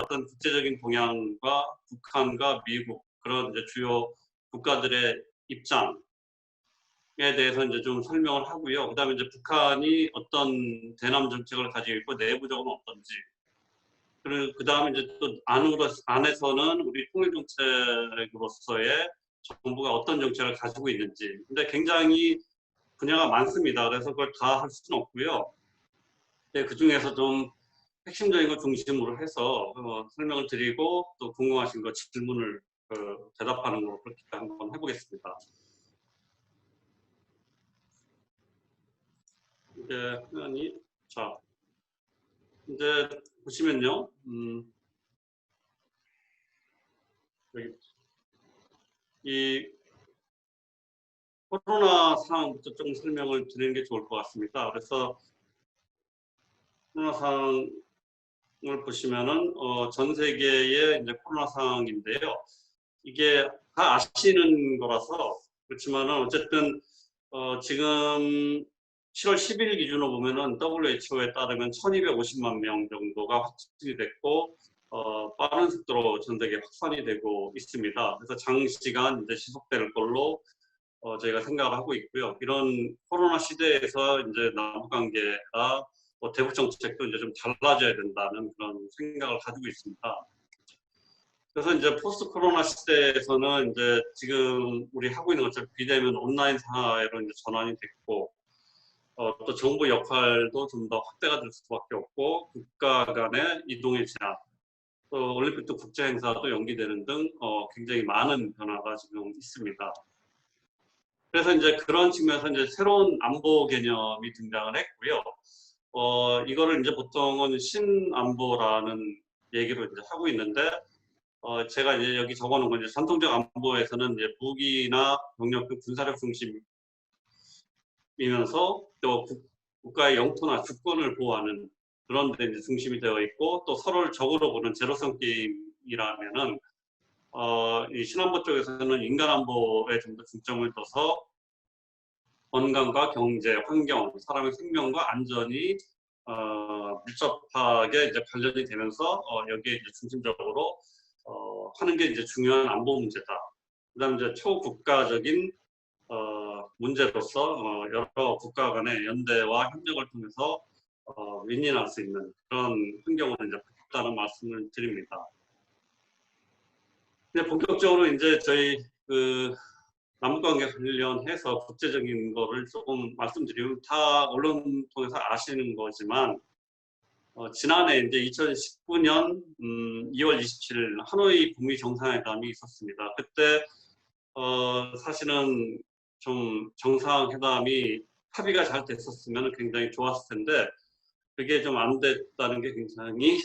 어떤 국제적인 동향과 북한과 미국 그런 이제 주요 국가들의 입장에 대해서 이제 좀 설명을 하고요. 그다음에 이제 북한이 어떤 대남 정책을 가지고 있고 내부적으로 어떤지. 그리고 그다음에 이제 또 안에서는 우리 통일 정책으로서의 정부가 어떤 정책을 가지고 있는지. 근데 굉장히 분야가 많습니다. 그래서 그걸 다 할 수는 없고요. 네, 그 중에서 좀 핵심적인 거 중심으로 해서 설명을 드리고 또 궁금하신 거 질문을 대답하는 거 그렇게 한번 해보겠습니다. 이제 화면이 자 이제 보시면요, 여기 이 코로나 상황부터 좀 설명을 드리는 게 좋을 것 같습니다. 그래서 코로나 상황을 보시면은 전 세계의 이제 코로나 상황인데요. 이게 다 아시는 거라서 그렇지만은 어쨌든 지금 7월 10일 기준으로 보면은 WHO에 따르면 1250만 명 정도가 확진이 됐고 빠른 속도로 전 세계 확산이 되고 있습니다. 그래서 장시간 이제 지속될 걸로 저희가 생각을 하고 있고요. 이런 코로나 시대에서 이제 남북 관계가 대북 정책도 이제 좀 달라져야 된다는 그런 생각을 가지고 있습니다. 그래서 이제 포스트 코로나 시대에서는 이제 지금 우리 하고 있는 것처럼 비대면 온라인 사회로 이제 전환이 됐고, 또 정부 역할도 좀 더 확대가 될 수밖에 없고, 국가 간의 이동의 제한, 또 올림픽도 국제 행사도 연기되는 등 굉장히 많은 변화가 지금 있습니다. 그래서 이제 그런 측면에서 이제 새로운 안보 개념이 등장을 했고요. 이거를 이제 보통은 신안보라는 얘기로 이제 하고 있는데, 제가 이제 여기 적어놓은 건 이제 전통적 안보에서는 이제 무기나 병력 등 군사력 중심이면서 또 국가의 영토나 주권을 보호하는 그런 데 이제 중심이 되어 있고 또 서로를 적으로 보는 제로섬 게임이라면은 이 신안보 쪽에서는 인간 안보에 좀 더 중점을 둬서 건강과 경제, 환경, 사람의 생명과 안전이 밀접하게 이제 관련이 되면서 여기에 이제 중심적으로 하는 게 이제 중요한 안보 문제다. 그다음 이제 초국가적인 문제로서 여러 국가 간의 연대와 협력을 통해서 윈윈할 수 있는 그런 환경으로 이제 바뀌었다는 말씀을 드립니다. 근데 본격적으로 이제 저희 남북관계 관련해서 국제적인 거를 조금 말씀드리면 다 언론 통해서 아시는 거지만 지난해 이제 2019년 2월 27일 하노이 북미 정상회담이 있었습니다. 그때 사실은 좀 정상회담이 합의가 잘 됐었으면 굉장히 좋았을 텐데 그게 좀 안 됐다는 게 굉장히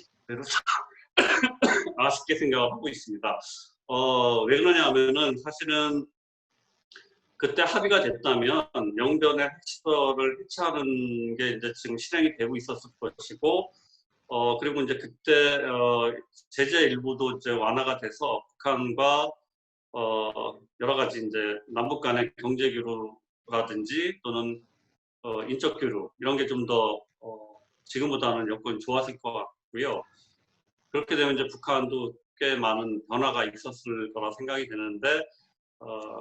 아쉽게 생각을 하고 있습니다. 왜 그러냐 하면은 사실은 그때 합의가 됐다면 영변의 핵시설을 해체하는 게 이제 지금 실행이 되고 있었을 것이고 그리고 이제 그때 제재 일부도 이제 완화가 돼서 북한과 여러 가지 이제 남북 간의 경제 교류라든지 또는 인적 교류 이런 게 좀 더 지금보다는 여건이 좋았을 것 같고요. 그렇게 되면 이제 북한도 꽤 많은 변화가 있었을 거라 생각이 되는데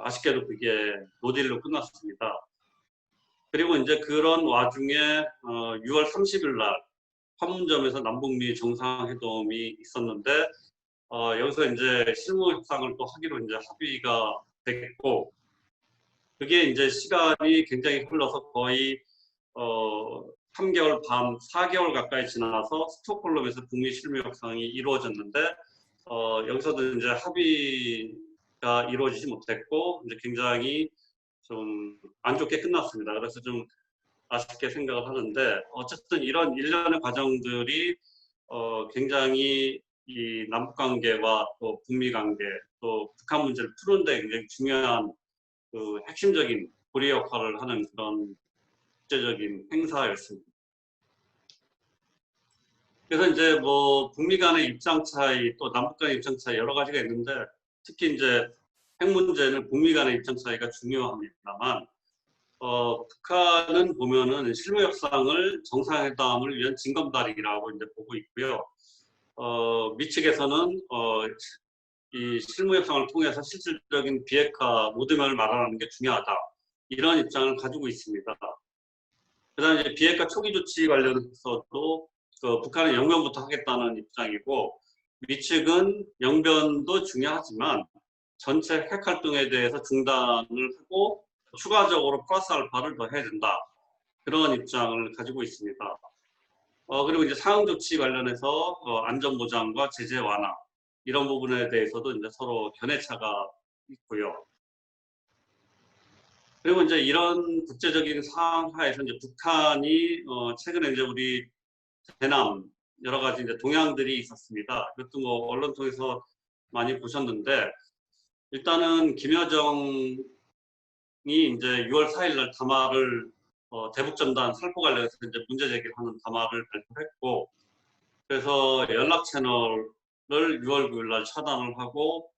아쉽게도 그게 노딜로 끝났습니다. 그리고 이제 그런 와중에 6월 30일 날 판문점에서 남북미 정상회담이 있었는데 여기서 이제 실무 협상을 또 하기로 이제 합의가 됐고 그게 이제 시간이 굉장히 흘러서 거의 3개월 반, 4개월 가까이 지나서 스톡홀름에서 북미 실무 협상이 이루어졌는데 여기서도 이제 합의가 이루어지지 못했고 이제 굉장히 좀 안 좋게 끝났습니다. 그래서 좀 아쉽게 생각을 하는데 어쨌든 이런 일련의 과정들이 굉장히 이 남북 관계와 또 북미 관계 또 북한 문제를 푸는데 굉장히 중요한 핵심적인 고리 역할을 하는 그런 국제적인 행사였습니다. 그래서 이제 뭐 북미 간의 입장 차이 또 남북 간의 입장 차이 여러 가지가 있는데 특히 이제 핵 문제는 북미 간의 입장 차이가 중요합니다만 북한은 보면은 실무 협상을 정상회담을 위한 징검다리라고 이제 보고 있고요. 미 측에서는 이 실무 협상을 통해서 실질적인 비핵화 모드면을 마련하는 게 중요하다. 이런 입장을 가지고 있습니다. 그다음에 이제 비핵화 초기 조치 관련해서도 북한은 영변부터 하겠다는 입장이고, 미 측은 영변도 중요하지만 전체 핵 활동에 대해서 중단을 하고 추가적으로 플러스 알파를 더 해야 된다. 그런 입장을 가지고 있습니다. 그리고 이제 상응 조치 관련해서 안전보장과 제재 완화 이런 부분에 대해서도 이제 서로 견해차가 있고요. 그리고 이제 이런 국제적인 상황 하에서 이제 북한이 최근에 이제 우리 대남 여러 가지 이제 동향들이 있었습니다. 이것도 뭐 언론 통해서 많이 보셨는데, 일단은 김여정이 이제 6월 4일 날 담화를 대북전단 살포 관련해서 이제 문제 제기를 하는 담화를 발표했고, 그래서 연락 채널을 6월 9일 날 차단을 하고,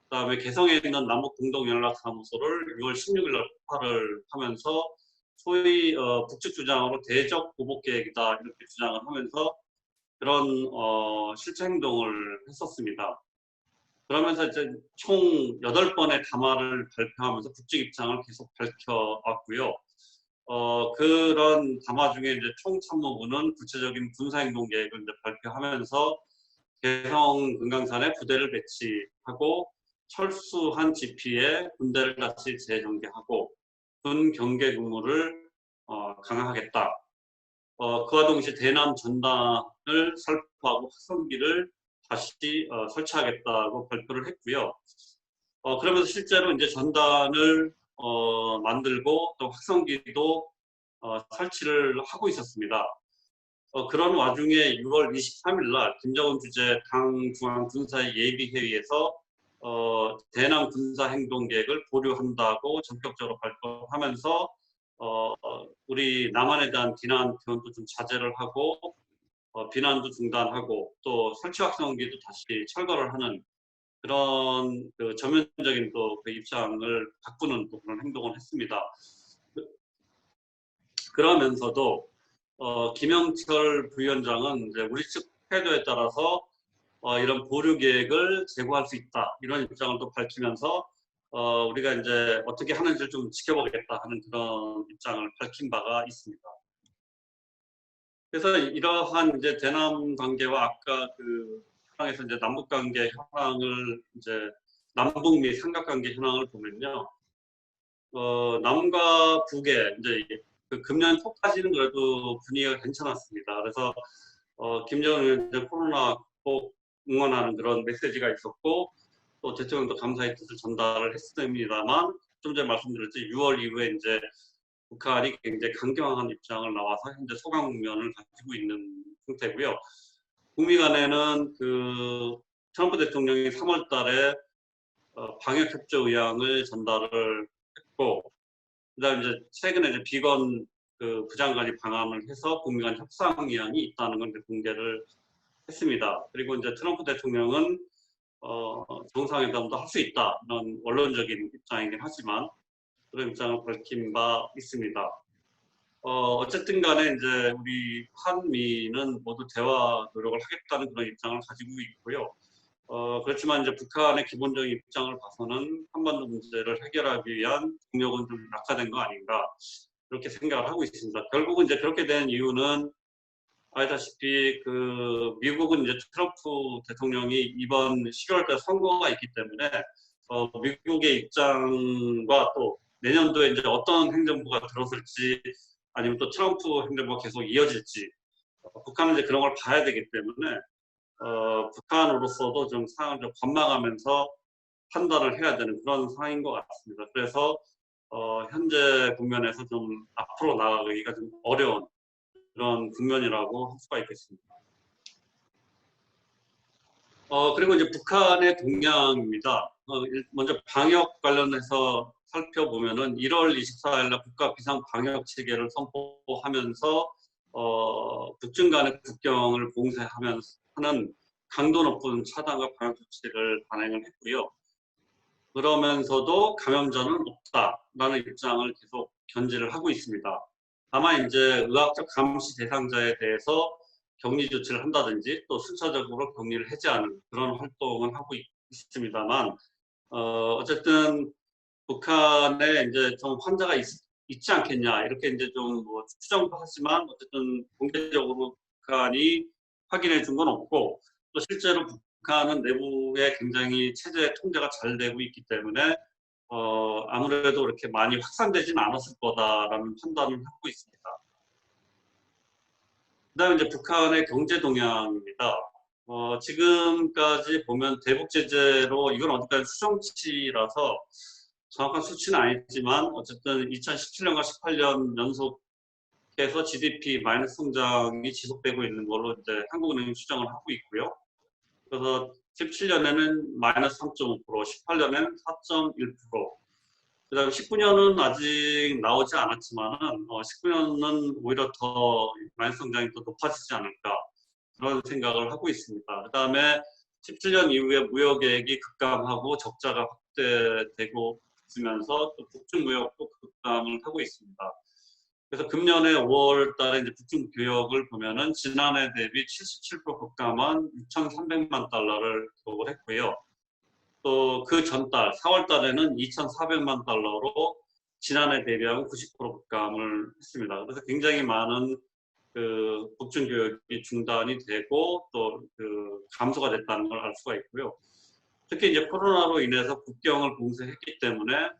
그다음에 개성에 있는 남북 공동연락사무소를 6월 16일 날 폭파를 하면서 소위 북측 주장으로 대적 보복 계획이다 이렇게 주장을 하면서 그런 실체 행동을 했었습니다. 그러면서 이제 총 8번의 담화를 발표하면서 북측 입장을 계속 밝혀왔고요. 그런 담화 중에 이제 총참모부는 구체적인 군사행동 계획을 이제 발표하면서 개성 금강산에 부대를 배치하고 철수한 지피에 군대를 다시 재전개하고 군 경계 근무를 강화하겠다. 그와 동시에 대남 전단을 살포하고 확성기를 다시 설치하겠다고 발표를 했고요. 그러면서 실제로 이제 전단을 만들고 또 확성기도 설치를 하고 있었습니다. 그런 와중에 6월 23일 날 김정은 주재 당 중앙 군사의 예비회의에서 대남 군사 행동 계획을 보류한다고 전격적으로 발표하면서 우리 남한에 대한 비난 표현도 좀 자제를 하고 비난도 중단하고 또 설치 확성기도 다시 철거를 하는 그런 전면적인 또 그 입장을 바꾸는 또 그런 행동을 했습니다. 그러면서도 김영철 부위원장은 이제 우리 측 태도에 따라서 이런 보류 계획을 제고할 수 있다 이런 입장을 또 밝히면서 우리가 이제 어떻게 하는지를 좀 지켜보겠다 하는 그런 입장을 밝힌 바가 있습니다. 그래서 이러한 이제 대남 관계와 아까 그 현황에서 이제 남북 관계 현황을 이제 남북미 삼각관계 현황을 보면요, 남과 북에 이제 그 금년 초까지는 그래도 분위기가 괜찮았습니다. 그래서 김정은 이제 코로나 극복 응원하는 그런 메시지가 있었고 또 대통령도 감사의 뜻을 전달을 했습니다만 좀 전에 말씀드렸듯이 6월 이후에 이제 북한이 굉장히 강경한 입장을 나와서 현재 소강 국면을 가지고 있는 상태고요. 북미 간에는 그 트럼프 대통령이 3월 달에 방역협조 의향을 전달을 했고, 그다음에 이제 최근에 이제 비건 그 부장관이 방한을 해서 북미 간 협상 의향이 있다는 걸 이제 공개를 했습니다. 그리고 이제 트럼프 대통령은 정상회담도 할 수 있다 이런 원론적인 입장이긴 하지만 그런 입장을 밝힌 바 있습니다. 어쨌든 간에 이제 우리 한미는 모두 대화 노력을 하겠다는 그런 입장을 가지고 있고요. 그렇지만 이제 북한의 기본적인 입장을 봐서는 한반도 문제를 해결하기 위한 동력은 좀 낙하된 거 아닌가 그렇게 생각을 하고 있습니다. 결국은 이제 그렇게 된 이유는 알다시피 그 미국은 이제 트럼프 대통령이 이번 12월달 선거가 있기 때문에 미국의 입장과 또 내년도에 이제 어떤 행정부가 들어설지 아니면 또 트럼프 행정부가 계속 이어질지 북한은 이제 그런 걸 봐야 되기 때문에 북한으로서도 좀 상황을 좀 관망하면서 판단을 해야 되는 그런 상황인 것 같습니다. 그래서 현재 국면에서 좀 앞으로 나가기가 좀 어려운 그런 국면이라고 할 수가 있겠습니다. 그리고 이제 북한의 동향입니다. 먼저 방역 관련해서 살펴보면은 1월 24일 날 국가 비상 방역 체계를 선포하면서 북중 간의 국경을 봉쇄하면서 하는 강도 높은 차단과 방역 조치를 단행을 했고요. 그러면서도 감염자는 없다라는 입장을 계속 견지를 하고 있습니다. 다만 이제 의학적 감시 대상자에 대해서 격리 조치를 한다든지 또 순차적으로 격리를 해제하는 그런 활동을 하고 있습니다만, 어쨌든 북한에 이제 좀 환자가 있지 않겠냐 이렇게 이제 좀 뭐 추정도 하지만 어쨌든 공개적으로 북한이 확인해 준 건 없고, 또 실제로 북한은 내부에 굉장히 체제 통제가 잘 되고 있기 때문에 아무래도 이렇게 많이 확산되진 않았을 거다라는 판단을 하고 있습니다. 그다음에 이제 북한의 경제 동향입니다. 지금까지 보면 대북 제재로 이건 어디까지 추정치라서 정확한 수치는 아니지만 어쨌든 2017년과 18년 연속해서 GDP 마이너스 성장이 지속되고 있는 걸로 이제 한국은행이 추정을 하고 있고요. 그래서 17년에는 마이너스 3.5%, 18년에는 4.1%, 그다음에 19년은 아직 나오지 않았지만은 19년은 오히려 더 마이너스 성장이 더 높아지지 않을까 그런 생각을 하고 있습니다. 그다음에 17년 이후에 무역액이 급감하고 적자가 확대되고 있으면서 또 북중 무역도 급감을 하고 있습니다. 그래서 금년에 5월 달에 이제 북중 교역을 보면은 지난해 대비 77% 급감한 6,300만 달러를 기록을 했고요. 또 그 전달 4월 달에는 2,400만 달러로 지난해 대비하고 90% 급감을 했습니다. 그래서 굉장히 많은 그 북중 교역이 중단이 되고 또 그 감소가 됐다는 걸 알 수가 있고요. 특히 이제 코로나로 인해서 국경을 봉쇄했기 때문에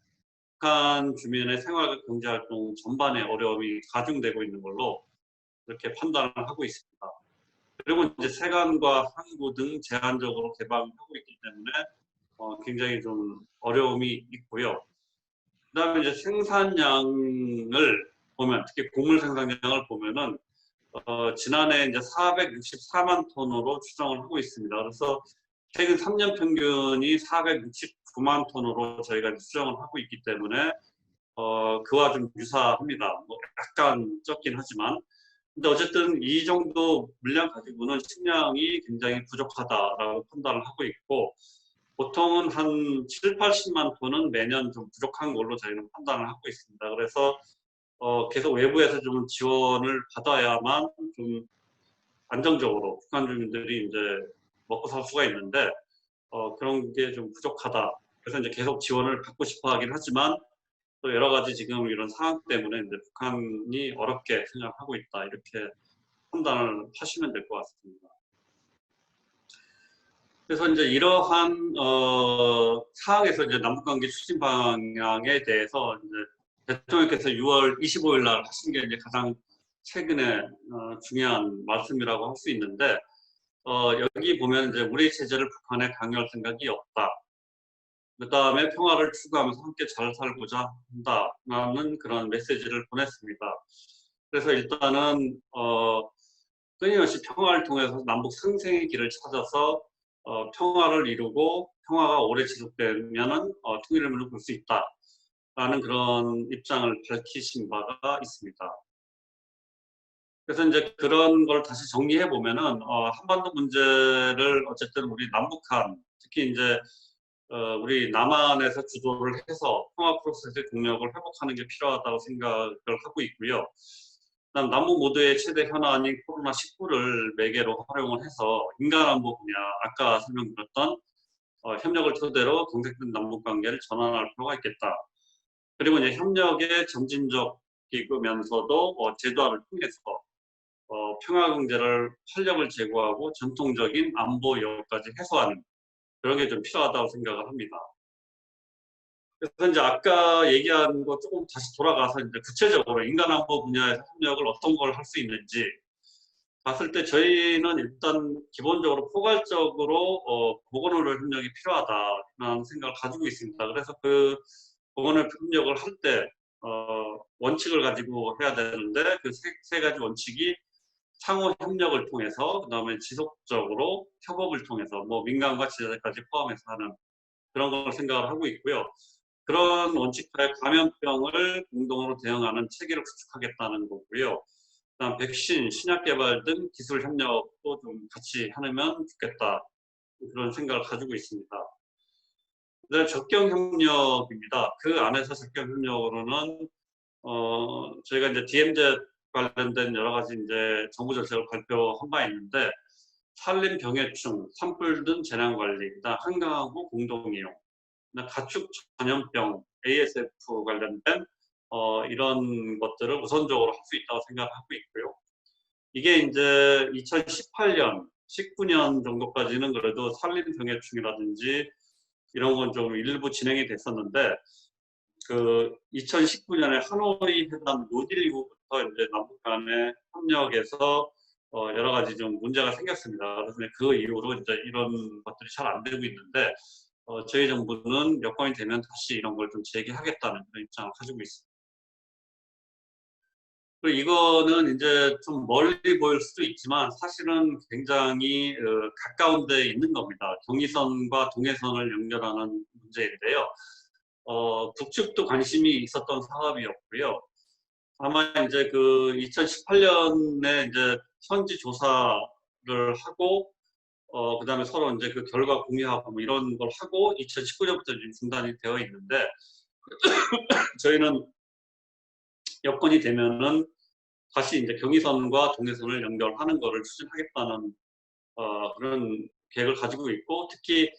북한 주민의 생활과 경제 활동 전반에 어려움이 가중되고 있는 걸로 이렇게 판단을 하고 있습니다. 그리고 이제 세관과 항구 등 제한적으로 개방하고 있기 때문에 굉장히 좀 어려움이 있고요. 그다음에 이제 생산량을 보면, 특히 곡물 생산량을 보면은 지난해 이제 464만 톤으로 추정을 하고 있습니다. 그래서 최근 3년 평균이 469만 톤으로 저희가 추정을 하고 있기 때문에 그와 좀 유사합니다. 뭐 약간 적긴 하지만. 근데 어쨌든 이 정도 물량 가지고는 식량이 굉장히 부족하다라고 판단을 하고 있고, 보통은 한 7, 80만 톤은 매년 좀 부족한 걸로 저희는 판단을 하고 있습니다. 그래서 계속 외부에서 좀 지원을 받아야만 좀 안정적으로 북한 주민들이 이제 먹고 살 수가 있는데 그런 게 좀 부족하다. 그래서 이제 계속 지원을 받고 싶어 하긴 하지만 또 여러 가지 지금 이런 상황 때문에 이제 북한이 어렵게 생각하고 있다. 이렇게 판단을 하시면 될 것 같습니다. 그래서 이제 이러한 상황에서 이제 남북관계 추진 방향에 대해서 이제 대통령께서 6월 25일 날 하신 게 이제 가장 최근에 중요한 말씀이라고 할 수 있는데, 여기 보면 이제 우리 체제를 북한에 강요할 생각이 없다. 그 다음에 평화를 추구하면서 함께 잘 살고자 한다라는 그런 메시지를 보냈습니다. 그래서 일단은 끊임없이 평화를 통해서 남북 상생의 길을 찾아서 평화를 이루고 평화가 오래 지속되면은 통일을 볼 수 있다라는 그런 입장을 밝히신 바가 있습니다. 그래서 이제 그런 걸 다시 정리해 보면은 한반도 문제를 어쨌든 우리 남북한, 특히 이제 우리 남한에서 주도를 해서 평화 프로세스의 동력을 회복하는 게 필요하다고 생각을 하고 있고요. 그다음 남북 모두의 최대 현안인 코로나19를 매개로 활용을 해서 인간안보 분야, 아까 설명드렸던 협력을 토대로 경색된 남북 관계를 전환할 필요가 있겠다. 그리고 이제 협력의 점진적이면서도 제도화를 통해서 평화 경제를 활력을 제고하고 전통적인 안보 여부까지 해소하는 그런 게 좀 필요하다고 생각을 합니다. 그래서 이제 아까 얘기한 거 조금 다시 돌아가서 이제 구체적으로 인간안보 분야에서 협력을 어떤 걸 할 수 있는지 봤을 때 저희는 일단 기본적으로 포괄적으로 보건의료 협력이 필요하다라는 생각을 가지고 있습니다. 그래서 그 보건의료 협력을 할 때 원칙을 가지고 해야 되는데 그 세 가지 원칙이 상호 협력을 통해서, 그다음에 지속적으로 협업을 통해서 뭐 민간과 지자체까지 포함해서 하는 그런 걸 생각을 하고 있고요. 그런 원칙하에 감염병을 공동으로 대응하는 체계를 구축하겠다는 거고요. 그다음 백신, 신약 개발 등 기술 협력도 좀 같이 하면 좋겠다. 그런 생각을 가지고 있습니다. 그다음에 접경 협력입니다. 그 안에서 접경 협력으로는 저희가 이제 DMZ 관련된 여러 가지 이제 정부 정책을 발표한 바 있는데, 산림 병해충, 산불 등 재난 관리, 그다음 한강호 공동이용, 그다음 가축 전염병, ASF 관련된 이런 것들을 우선적으로 할 수 있다고 생각하고 있고요. 이게 이제 2018년, 19년 정도까지는 그래도 산림 병해충이라든지 이런 건 좀 일부 진행이 됐었는데, 그 2019년에 하노이 회담 노딜 이후부터 이제 남북 간의 협력에서 여러 가지 좀 문제가 생겼습니다. 그래서 그 이후로 이제 이런 것들이 잘 안 되고 있는데, 저희 정부는 여건이 되면 다시 이런 걸 좀 재개하겠다는 그런 입장을 가지고 있습니다. 그리고 이거는 이제 좀 멀리 보일 수도 있지만 사실은 굉장히 가까운 데 있는 겁니다. 경의선과 동해선을 연결하는 문제인데요. 북측도 관심이 있었던 사업이었고요. 아마 이제 그 2018년에 이제 현지 조사를 하고, 그다음에 서로 이제 그 결과 공유하고 뭐 이런 걸 하고 2019년부터 중단이 되어 있는데, 저희는 여건이 되면은 다시 이제 경의선과 동해선을 연결하는 거를 추진하겠다는 그런 계획을 가지고 있고, 특히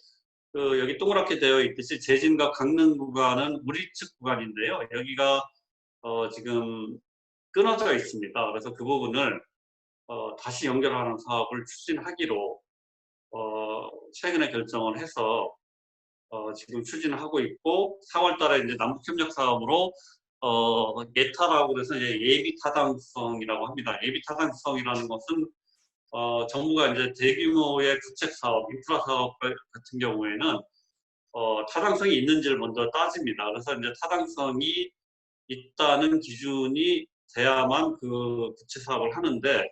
그 여기 동그랗게 되어 있듯이 제진과 강릉 구간은 우리 측 구간인데요. 여기가 지금 끊어져 있습니다. 그래서 그 부분을 다시 연결하는 사업을 추진하기로 최근에 결정을 해서 지금 추진하고 있고, 4월 달에 이제 남북협력 사업으로 예타라고 해서 이제 예비 타당성이라고 합니다. 예비 타당성이라는 것은 정부가 이제 대규모의 구책 사업, 인프라 사업 같은 경우에는 타당성이 있는지를 먼저 따집니다. 그래서 이제 타당성이 있다는 기준이 돼야만 그 구체 사업을 하는데,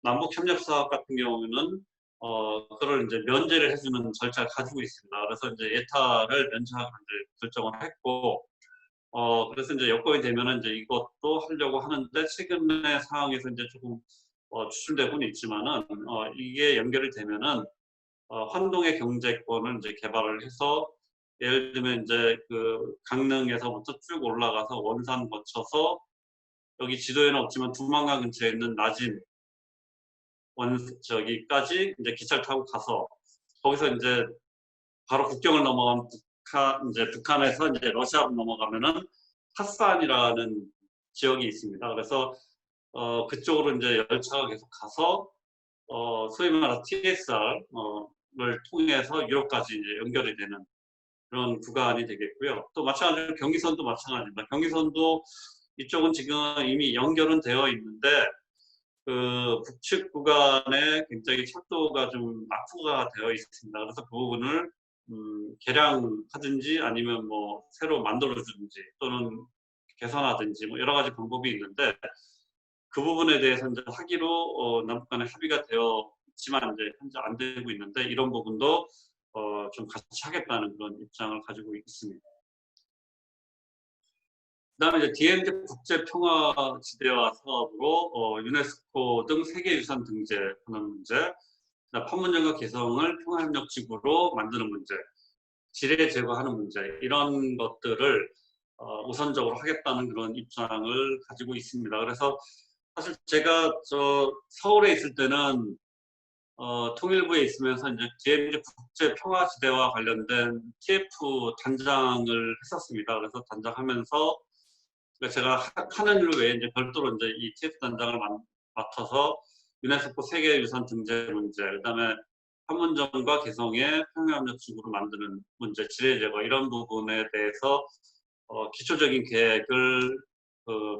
남북 협력 사업 같은 경우는 그걸 이제 면제를 해주는 절차를 가지고 있습니다. 그래서 이제 예타를 면제하기로 이제 결정을 했고, 그래서 이제 여건이 되면은 이제 이것도 하려고 하는데, 최근의 상황에서 이제 조금 추진되고는 있지만은 이게 연결이 되면은 환동의 경제권을 이제 개발을 해서, 예를 들면 이제 그 강릉에서부터 쭉 올라가서 원산 거쳐서 여기 지도에는 없지만 두만강 근처에 있는 나진 저기까지 이제 기차를 타고 가서 거기서 이제 바로 국경을 넘어가면 북한에서 이제 러시아로 넘어가면은 핫산이라는 지역이 있습니다. 그래서 그쪽으로 이제 열차가 계속 가서 소위 말해서 TSR을 통해서 유럽까지 이제 연결이 되는 그런 구간이 되겠고요. 또 마찬가지로 경의선도 마찬가지입니다. 경의선도 이쪽은 지금 이미 연결은 되어 있는데, 그 북측 구간에 굉장히 철도가 좀 낙후가 되어 있습니다. 그래서 그 부분을 개량하든지 아니면 뭐 새로 만들어주든지 또는 개선하든지 뭐 여러 가지 방법이 있는데, 그 부분에 대해서 이제 하기로 남북 간에 합의가 되어 있지만 이제 현재 안 되고 있는데, 이런 부분도 좀 같이 하겠다는 그런 입장을 가지고 있습니다. 그다음에 이제 DMZ 국제평화지대화 사업으로 유네스코 등 세계유산 등재하는 문제, 판문점과 개성을 평화협력지구로 만드는 문제, 지뢰 제거하는 문제, 이런 것들을 우선적으로 하겠다는 그런 입장을 가지고 있습니다. 그래서 사실 제가 서울에 있을 때는 통일부에 있으면서 이제 DMZ 국제평화지대와 관련된 TF 단장을 했었습니다. 그래서 단장하면서 제가 하는 일 외에 이제 별도로 이제 이 TF 단장을 맡아서 유네스코 세계유산 등재 문제, 그다음에 판문점과 개성의 평화협력지구로 만드는 문제, 지뢰 제거 이런 부분에 대해서 기초적인 계획을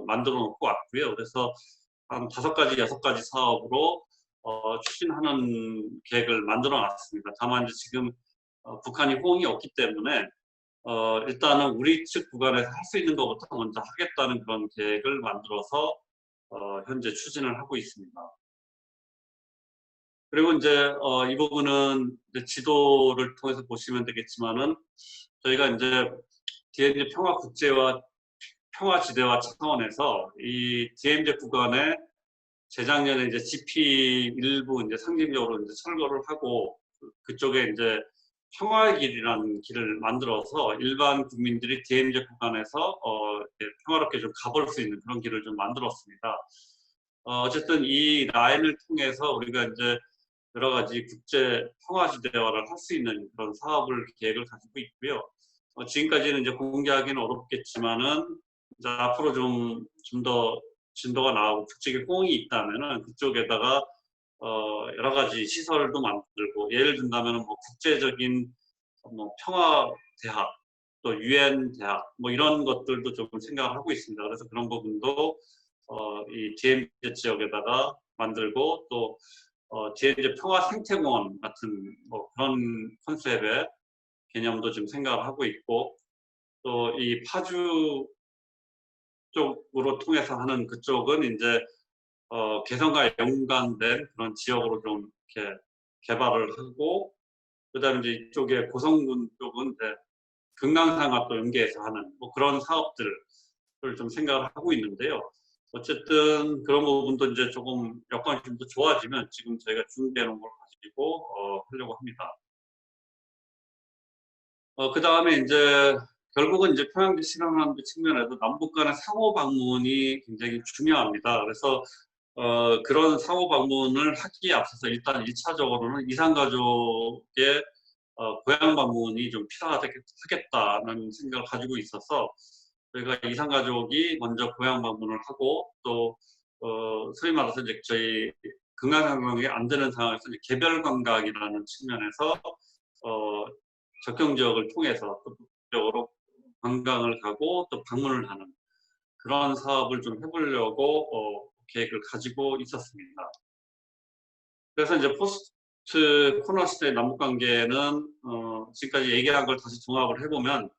만들어 놓고 왔고요. 그래서 한 5가지, 6가지 사업으로 추진하는 계획을 만들어 놨습니다. 다만 이제 지금 북한이 호응이 없기 때문에 일단은 우리 측 구간에서 할 수 있는 것부터 먼저 하겠다는 그런 계획을 만들어서 현재 추진을 하고 있습니다. 그리고 이제 이 부분은 이제 지도를 통해서 보시면 되겠지만은, 저희가 이제 DMZ 평화지대화 차원에서 이 DMZ 구간에 재작년에 이제 GP 일부 이제 상징적으로 이제 철거를 하고, 그쪽에 이제 평화의 길이라는 길을 만들어서 일반 국민들이 DMZ 구간에서 평화롭게 좀 가볼 수 있는 그런 길을 좀 만들었습니다. 어쨌든 이 라인을 통해서 우리가 이제 여러 가지 국제 평화 시대화를 할 수 있는 그런 사업을 계획을 가지고 있고요. 지금까지는 이제 공개하기는 어렵겠지만은 이제 앞으로 좀 더 진도가 나오고 국제적 호응이 있다면은 그쪽에다가 여러 가지 시설도 만들고 예를 든다면은 뭐 국제적인 뭐 평화 대학 또 유엔 대학 뭐 이런 것들도 좀 생각을 하고 있습니다. 그래서 그런 부분도 이 DMZ 지역에다가 만들고 또 DMZ 평화 생태공원 같은 뭐 그런 컨셉의 개념도 지금 생각을 하고 있고 또 이 파주 쪽으로 통해서 하는 그쪽은 이제 개성과 연관된 그런 지역으로 좀 이렇게 개발을 하고 그다음에 이제 이쪽에 고성군 쪽은 이제 금강산과 또 연계해서 하는 뭐 그런 사업들을 좀 생각을 하고 있는데요. 어쨌든 그런 부분도 이제 조금 여건이 좀 더 좋아지면 지금 저희가 준비해 놓은 걸 가지고 하려고 합니다. 그 다음에 이제 결국은 이제 평양지 실현하는 측면에서 남북 간의 상호 방문이 굉장히 중요합니다. 그래서 그런 상호 방문을 하기에 앞서서 일단 1차적으로는 이산가족의 고향 방문이 좀 필요하겠다는 생각을 가지고 있어서 저희가 이산가족이 먼저 고향 방문을 하고 또 소위 말해서 이제 저희 금강산강이 안 되는 상황에서 이제 개별 관광이라는 측면에서 접경 지역을 통해서 또 적으로 관광을 가고 또 방문을 하는 그런 사업을 좀 해보려고 계획을 가지고 있었습니다. 그래서 이제 포스트 코로나 시대 남북 관계는 지금까지 얘기한 걸 다시 종합을 해보면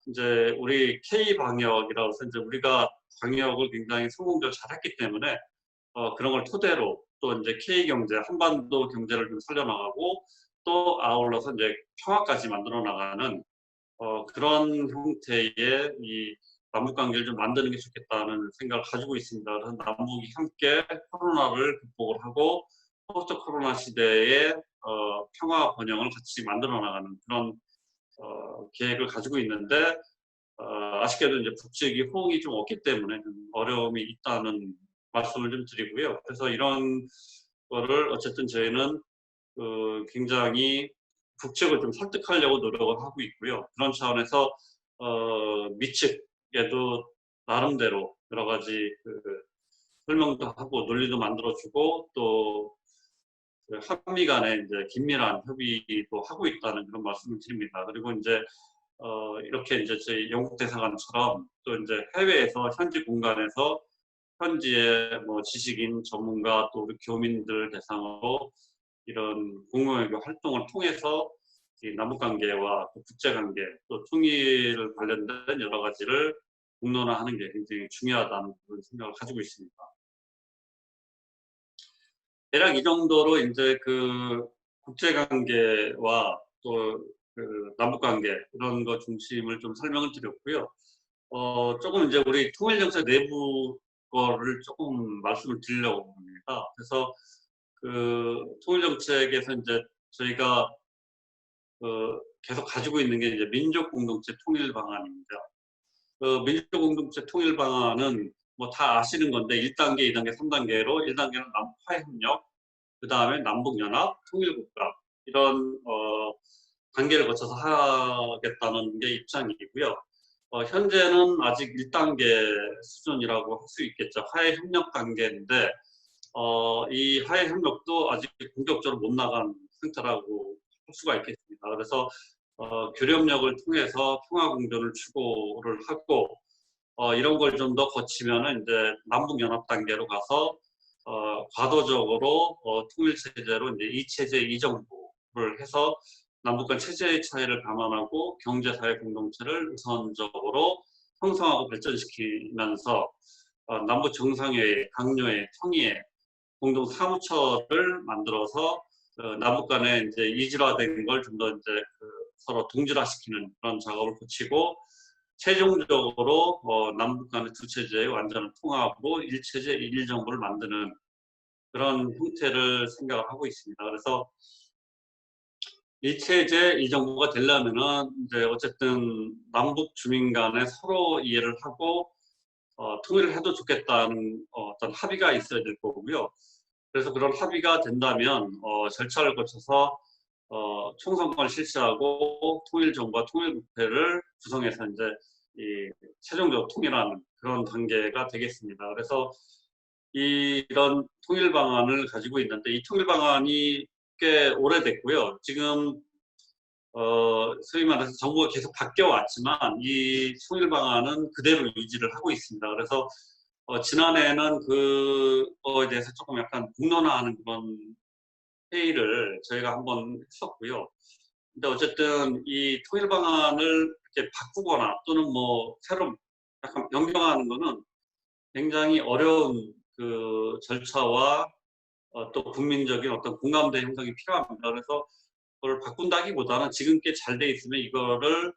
이제 우리 K 방역이라고 해서 이제 우리가 방역을 굉장히 성공적으로 잘했기 때문에 그런 걸 토대로 또 이제 K 경제 한반도 경제를 좀 살려나가고 또 아울러서 이제 평화까지 만들어 나가는 그런 형태의 이 남북 관계를 좀 만드는 게 좋겠다는 생각을 가지고 있습니다. 그래서 남북이 함께 코로나를 극복을 하고 포스트 코로나 시대의 평화 번영을 같이 만들어 나가는 그런 계획을 가지고 있는데 아쉽게도 이제 북측이 호응이 좀 없기 때문에 좀 어려움이 있다는 말씀을 좀 드리고요. 그래서 이런 거를 어쨌든 저희는 굉장히 북측을 좀 설득하려고 노력을 하고 있고요. 그런 차원에서 미측에도 나름대로 여러 가지 설명도 하고 논리도 만들어주고 또 한미 간에 이제 긴밀한 협의도 하고 있다는 그런 말씀을 드립니다. 그리고 이제 이렇게 이제 저희 영국 대사관처럼 또 이제 해외에서 현지 공간에서 현지의 뭐 지식인 전문가 또 우리 교민들 대상으로 이런 공공외교 활동을 통해서 이 남북관계와 국제관계 또 통일 관련된 여러 가지를 공론화하는 게 굉장히 중요하다는 그런 생각을 가지고 있습니다. 대략 이 정도로 이제 그 국제관계와 또 그 남북관계 이런 거 중심을 좀 설명을 드렸고요. 조금 이제 우리 통일정책 내부 거를 조금 말씀을 드리려고 합니다. 그래서 그 통일정책에서 이제 저희가 계속 가지고 있는 게 이제 민족공동체 통일 방안입니다. 민족공동체 통일 방안은 뭐 다 아시는 건데 1단계, 2단계, 3단계로 1단계는 남파협력, 그 다음에 남북연합, 통일국가 이런 단계를 거쳐서 하겠다는 게 입장이고요. 현재는 아직 1단계 수준이라고 할 수 있겠죠. 화해협력 단계인데 이 화해협력도 아직 본격적으로 못 나간 상태라고 할 수가 있겠습니다. 그래서 교류협력을 통해서 평화공존을 추구를 하고 이런 걸 좀 더 거치면은 이제 남북연합 단계로 가서 과도적으로 통일체제로 이제 이체제 이정부를 해서 남북 간 체제의 차이를 감안하고 경제사회 공동체를 우선적으로 형성하고 발전시키면서 남북 정상회의, 강요회, 평의회 공동 사무처를 만들어서 남북 간에 이제 이질화된 걸 좀 더 이제 서로 동질화시키는 그런 작업을 거치고 최종적으로 남북 간의 두 체제의 완전한 통합으로 일체제 일정부를 만드는 그런 형태를 생각을 하고 있습니다. 그래서 일체제 일정부가 되려면은 이제 어쨌든 남북 주민 간에 서로 이해를 하고 통일을 해도 좋겠다는 어떤 합의가 있어야 될 거고요. 그래서 그런 합의가 된다면 절차를 거쳐서 총선거를 실시하고 통일정부와 통일부패를 구성해서 이제 이 최종적으로 통일하는 그런 단계가 되겠습니다. 그래서 이런 통일 방안을 가지고 있는데 이 통일 방안이 꽤 오래됐고요. 지금 소위 말해서 정부가 계속 바뀌어 왔지만 이 통일 방안은 그대로 유지를 하고 있습니다. 그래서 지난해에는 그거에 대해서 조금 약간 공론화하는 그런 회의를 저희가 한번 했었고요. 근데 어쨌든 이 통일 방안을 이렇게 바꾸거나 또는 뭐 새로 약간 변경하는 거는 굉장히 어려운 그 절차와 또 국민적인 어떤 공감대 형성이 필요합니다. 그래서 그걸 바꾼다기보다는 지금 꽤 잘 돼 있으면 이거를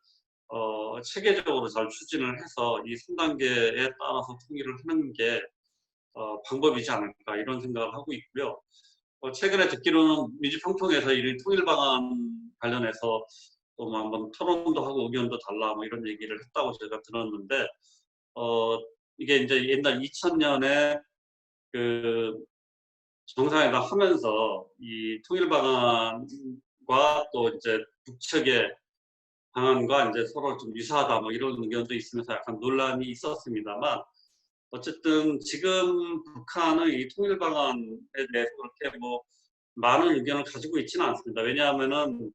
체계적으로 잘 추진을 해서 이 3단계에 따라서 통일을 하는 게 방법이지 않을까 이런 생각을 하고 있고요. 최근에 듣기로는 민주평통에서 이 통일 방안 관련해서 또 뭐 한번 토론도 하고 의견도 달라 뭐 이런 얘기를 했다고 제가 들었는데 어, 이게 이제 옛날 2000년에 그 정상회담 하면서 이 통일 방안과 또 이제 북측의 방안과 이제 서로 좀 유사하다 뭐 이런 의견도 있으면서 약간 논란이 있었습니다만 어쨌든 지금 북한은 이 통일 방안에 대해서 그렇게 뭐 많은 의견을 가지고 있지는 않습니다. 왜냐하면은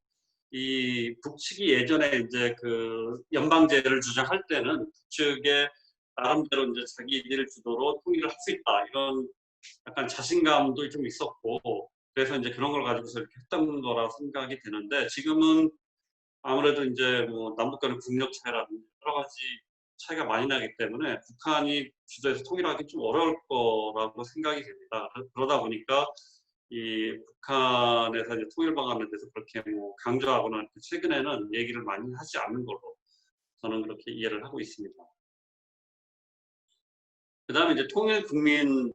이 북측이 예전에 이제 그 연방제를 주장할 때는 북측의 나름대로 이제 자기들 주도로 통일을 할 수 있다 이런 약간 자신감도 좀 있었고 그래서 이제 그런 걸 가지고서 이렇게 했던 거라 생각이 되는데 지금은 아무래도 이제 뭐 남북 간의 국력 차이라든지 여러 가지 차이가 많이 나기 때문에 북한이 주도해서 통일하기 좀 어려울 거라고 생각이 됩니다. 그러다 보니까 이 북한에서 이제 통일 방안에 대해서 그렇게 뭐 강조하거나 최근에는 얘기를 많이 하지 않는 걸로 저는 그렇게 이해를 하고 있습니다. 그다음에 이제 통일 국민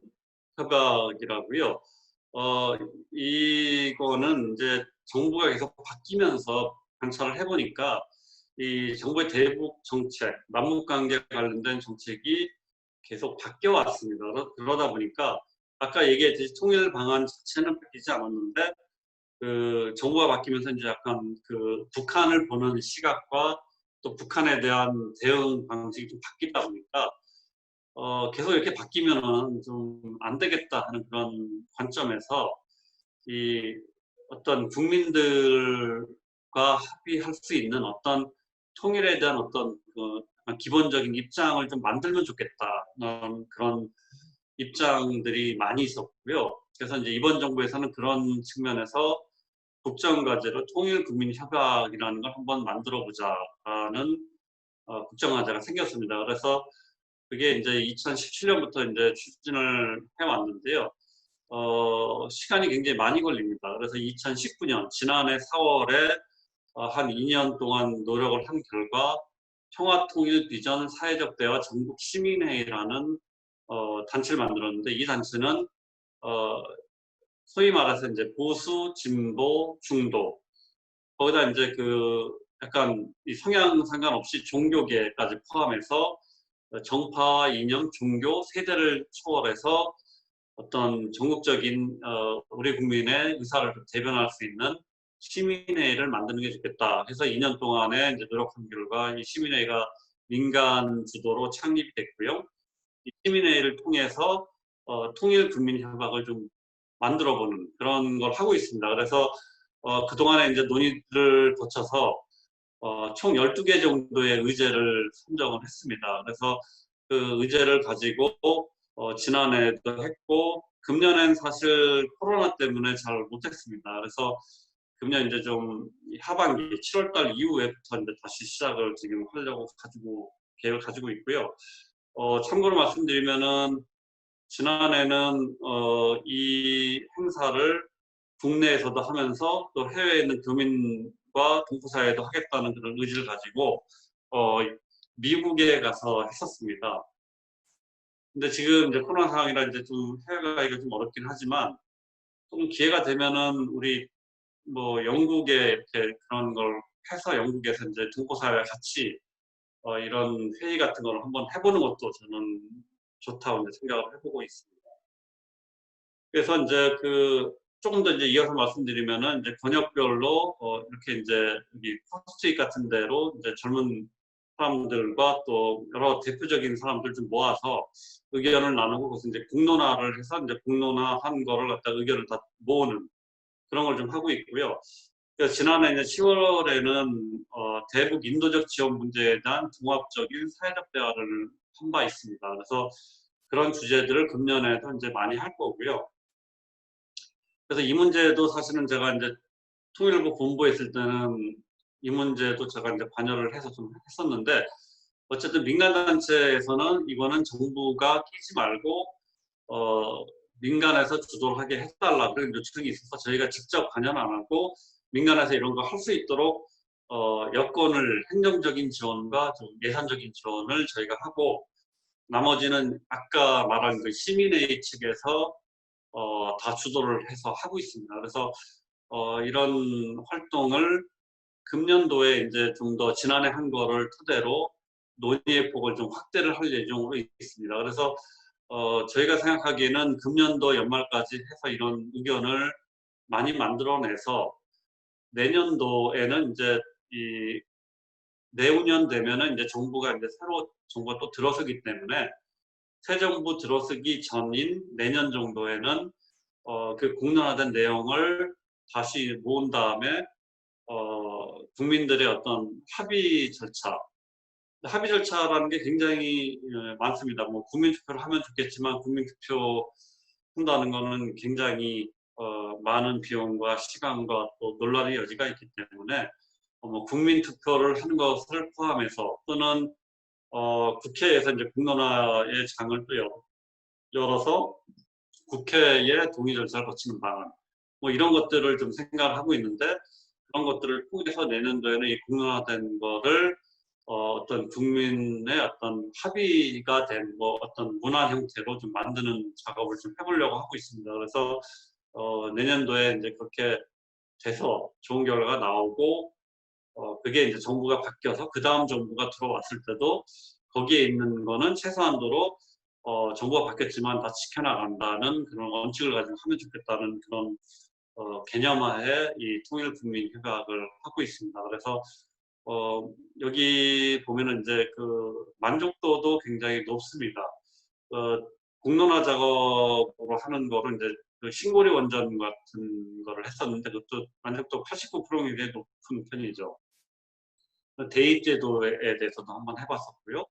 협약이라고요. 이거는 이제 정부가 계속 바뀌면서 관찰을 해보니까 이 정부의 대북 정책, 남북 관계 관련된 정책이 계속 바뀌어 왔습니다. 그러다 보니까 아까 얘기했듯이 통일 방안 자체는 바뀌지 않았는데 그 정부가 바뀌면서 이제 약간 그 북한을 보는 시각과 또 북한에 대한 대응 방식이 좀 바뀌다 보니까 계속 이렇게 바뀌면은 좀 안 되겠다 하는 그런 관점에서 이 어떤 국민들과 합의할 수 있는 어떤 통일에 대한 어떤 그 기본적인 입장을 좀 만들면 좋겠다는 그런 입장들이 많이 있었고요. 그래서 이제 이번 정부에서는 그런 측면에서 국정과제로 통일국민협약이라는 걸 한번 만들어 보자라는 국정과제가 생겼습니다. 그래서 그게 이제 2017년부터 이제 추진을 해왔는데요. 시간이 굉장히 많이 걸립니다. 그래서 2019년 지난해 4월에 한 2년 동안 노력을 한 결과 평화통일 비전 사회적 대화 전국 시민회의라는 단체를 만들었는데 이 단체는 어, 소위 말해서 이제 보수, 진보, 중도 거기다 이제 그 약간 이 성향 상관없이 종교계까지 포함해서 정파, 이념, 종교, 세대를 초월해서 어떤 전국적인 우리 국민의 의사를 대변할 수 있는 시민회의를 만드는 게 좋겠다 해서 2년 동안에 이제 노력한 결과 이 시민회의가 민간 주도로 창립이 됐고요. 이 시민회의를 통해서 통일 국민 협약을 좀 만들어보는 그런 걸 하고 있습니다. 그래서 그동안에 이제 논의를 거쳐서 총 12개 정도의 의제를 선정을 했습니다. 그래서 그 의제를 가지고 지난해도 했고 금년엔 사실 코로나 때문에 잘 못했습니다. 그래서 금년 이제 좀 하반기 7월달 이후에부터 이제 다시 시작을 지금 하려고 계획을 가지고 있고요. 참고로 말씀드리면은 지난해는 이 행사를 국내에서도 하면서 또 해외에 있는 교민과 동포사회도 하겠다는 그런 의지를 가지고 어, 미국에 가서 했었습니다. 근데 지금 이제 코로나 상황이라 이제 좀 해외 가기가 좀 어렵긴 하지만 좀 기회가 되면은 우리 뭐 영국에 이렇게 그런 걸 해서 영국에서 이제 동포사회와 같이 이런 회의 같은 거를 한번 해보는 것도 저는 좋다고 이제 생각을 해보고 있습니다. 그래서 이제 조금 더 이제 이어서 말씀드리면은 이제 권역별로 이렇게 이제 여기 퍼스트잇 같은 데로 이제 젊은 사람들과 또 여러 대표적인 사람들 좀 모아서 의견을 나누고 그것을 이제 공론화를 해서 이제 공론화한 거를 갖다 의견을 다 모으는 그런 걸 좀 하고 있고요. 그래서 지난해 이제 10월에는 대북 인도적 지원 문제에 대한 종합적인 사회적 대화를 한 바 있습니다. 그래서 그런 주제들을 금년에도 이제 많이 할 거고요. 그래서 이 문제도 사실은 제가 이제 통일부 본부에 있을 때는 이 문제도 제가 이제 관여를 해서 좀 했었는데, 어쨌든 민간단체에서는 이거는 정부가 끼지 말고 민간에서 주도를 하게 해달라 그런 요청이 있어서 저희가 직접 관여는 안 하고 민간에서 이런 거 할 수 있도록 여건을 행정적인 지원과 좀 예산적인 지원을 저희가 하고, 나머지는 아까 말한 그 시민회의 측에서 다 주도를 해서 하고 있습니다. 그래서 이런 활동을 금년도에 이제 좀 더 지난해 한 거를 토대로 논의의 폭을 좀 확대를 할 예정으로 있습니다. 그래서 저희가 생각하기에는 금년도 연말까지 해서 이런 의견을 많이 만들어내서 내년도에는 이제 이 내후년 되면은 이제 정부가 이제 새로 정부가 또 들어서기 때문에 새 정부 들어서기 전인 내년 정도에는 그 공론화된 내용을 다시 모은 다음에 국민들의 어떤 합의 절차라는 게 굉장히 많습니다. 뭐 국민투표를 하면 좋겠지만 국민투표 한다는 거는 굉장히 많은 비용과 시간과 또 논란의 여지가 있기 때문에 뭐 국민투표를 하는 것을 포함해서 또는 국회에서 이제 공론화의 장을 또 열어서 국회의 동의 절차를 거치는 방안, 뭐 이런 것들을 좀 생각을 하고 있는데, 그런 것들을 통해서 내년도에는 이 공론화된 거를 어떤 국민의 어떤 합의가 된 뭐 어떤 문화 형태로 좀 만드는 작업을 좀 해보려고 하고 있습니다. 그래서 내년도에 이제 그렇게 돼서 좋은 결과가 나오고 그게 이제 정부가 바뀌어서 그 다음 정부가 들어왔을 때도 거기에 있는 거는 최소한도로 정부가 바뀌었지만 다 지켜나간다는 그런 원칙을 가지고 하면 좋겠다는 그런 개념화의 이 통일국민협약을 하고 있습니다. 그래서 여기 보면은 이제 그 만족도도 굉장히 높습니다. 공론화 작업으로 하는 거를 이제 그 신고리 원전 같은 거를 했었는데 그것도 만족도 89%가 굉장히 높은 편이죠. 대입 제도에 대해서도 한번 해봤었고요.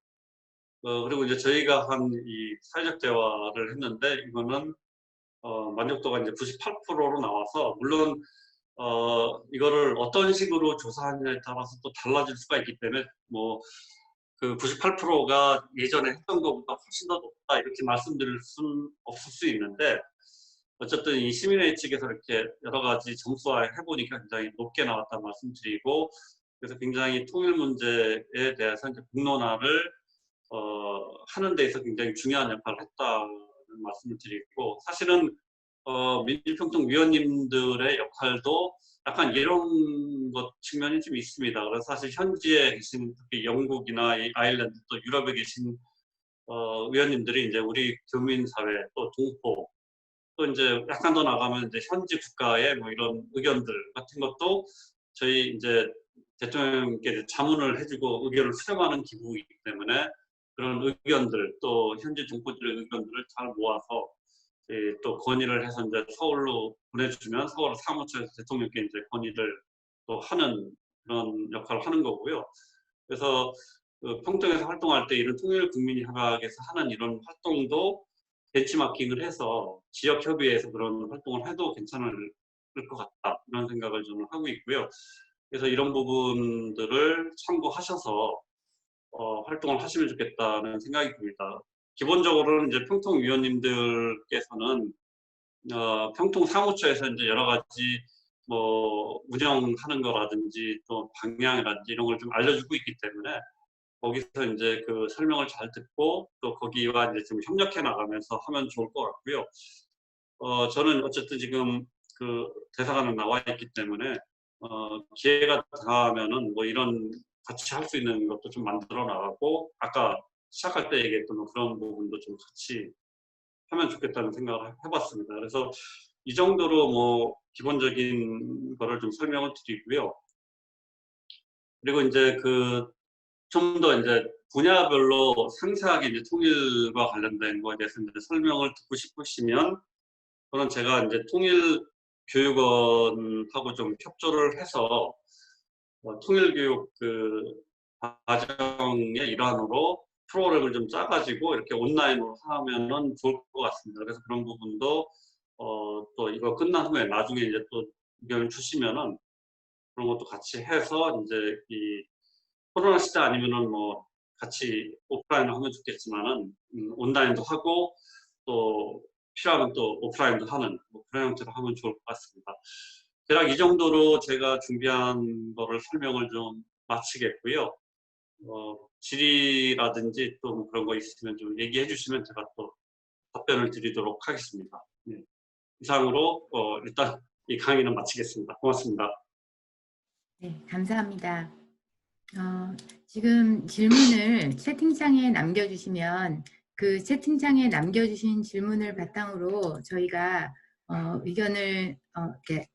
그리고 이제 저희가 한 이 사회적 대화를 했는데 이거는 만족도가 이제 98%로 나와서, 물론 이거를 어떤 식으로 조사하느냐에 따라서 또 달라질 수가 있기 때문에 뭐 그 98%가 예전에 했던 것보다 훨씬 더 높다 이렇게 말씀드릴 수는 없을 수 있는데, 어쨌든 이 시민회의 측에서 이렇게 여러 가지 점수화 해보니까 굉장히 높게 나왔다 말씀드리고, 그래서 굉장히 통일 문제에 대해서 이제 공론화를 하는 데 있어서 굉장히 중요한 역할을 했다는 말씀을 드리고, 사실은 민주평통위원님들의 역할도 약간 이런 것 측면이 좀 있습니다. 그래서 사실 현지에 계신 특히 영국이나 아일랜드 또 유럽에 계신 위원님들이 이제 우리 교민사회 또 동포 또 이제 약간 더 나가면 이제 현지 국가의 뭐 이런 의견들 같은 것도 저희 이제 대통령께 자문을 해주고 의견을 수렴하는 기구이기 때문에 그런 의견들 또 현지 동포들의 의견들을 잘 모아서 또 건의를 해서 이제 서울로 보내주면 서울 사무처에서 대통령께 이제 건의를 또 하는 그런 역할을 하는 거고요. 그래서 그 평통에서 활동할 때 이런 통일국민협약에서 하는 이런 활동도 벤치마킹을 해서 지역협의회에서 그런 활동을 해도 괜찮을 것 같다 이런 생각을 저는 하고 있고요. 그래서 이런 부분들을 참고하셔서 활동을 하시면 좋겠다는 생각이 듭니다. 기본적으로는 이제 평통위원님들께서는 평통 사무처에서 이제 여러 가지 뭐 운영하는 거라든지 또 방향이라든지 이런 걸 좀 알려주고 있기 때문에 거기서 이제 그 설명을 잘 듣고 또 거기와 이제 좀 협력해 나가면서 하면 좋을 것 같고요. 저는 어쨌든 지금 그 대사관은 나와 있기 때문에 기회가 닿으면은 뭐 이런 같이 할 수 있는 것도 좀 만들어 나가고 아까 시작할 때 얘기했던 그런 부분도 좀 같이 하면 좋겠다는 생각을 해봤습니다. 그래서 이 정도로 뭐 기본적인 거를 좀 설명을 드리고요. 그리고 이제 좀 더 이제 분야별로 상세하게 이제 통일과 관련된 거에 대해서 이제 설명을 듣고 싶으시면 그건 제가 이제 통일교육원하고 좀 협조를 해서 통일교육 과정의 일환으로 프로그램을 좀 짜가지고 이렇게 온라인으로 하면은 좋을 것 같습니다. 그래서 그런 부분도 또 이거 끝난 후에 나중에 이제 또 의견을 주시면은 그런 것도 같이 해서 이제 이 코로나 시대 아니면은 뭐 같이 오프라인으로 하면 좋겠지만은 온라인도 하고 또 필요하면 또 오프라인도 하는 뭐 그런 형태로 하면 좋을 것 같습니다. 대략 이 정도로 제가 준비한 거를 설명을 좀 마치겠고요. 질의라든지 또뭐 그런 거 있으면 좀 얘기해 주시면 제가 또 답변을 드리도록 하겠습니다. 네. 이상으로 일단 이 강의는 마치겠습니다. 고맙습니다. 네, 감사합니다. 지금 질문을 채팅창에 남겨주시면 그 채팅창에 남겨주신 질문을 바탕으로 저희가 의견을 이렇게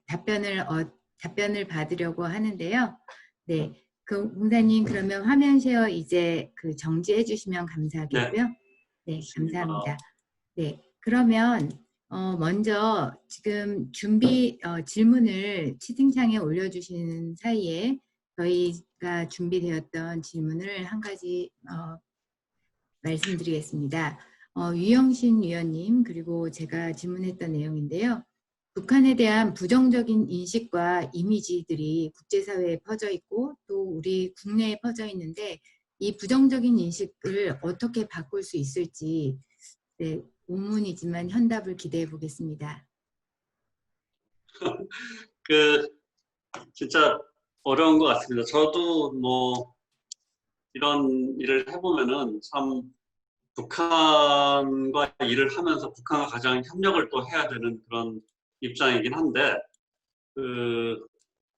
답변을 받으려고 하는데요. 네, 공사님 그러면 화면 쉐어 이제 정지해 주시면 감사하겠고요. 네, 감사합니다. 네, 그러면 먼저 지금 질문을 채팅창에 올려주시는 사이에 저희가 준비되었던 질문을 한 가지 말씀드리겠습니다. 유영신 위원님 그리고 제가 질문했던 내용인데요. 북한에 대한 부정적인 인식과 이미지들이 국제사회에 퍼져 있고 또 우리 국내에 퍼져 있는데 이 부정적인 인식을 어떻게 바꿀 수 있을지 네, 본문이지만 현답을 기대해 보겠습니다. 진짜 어려운 것 같습니다. 저도 뭐 이런 일을 해보면은 참 북한과 일을 하면서 북한과 가장 협력을 또 해야 되는 그런 입장이긴 한데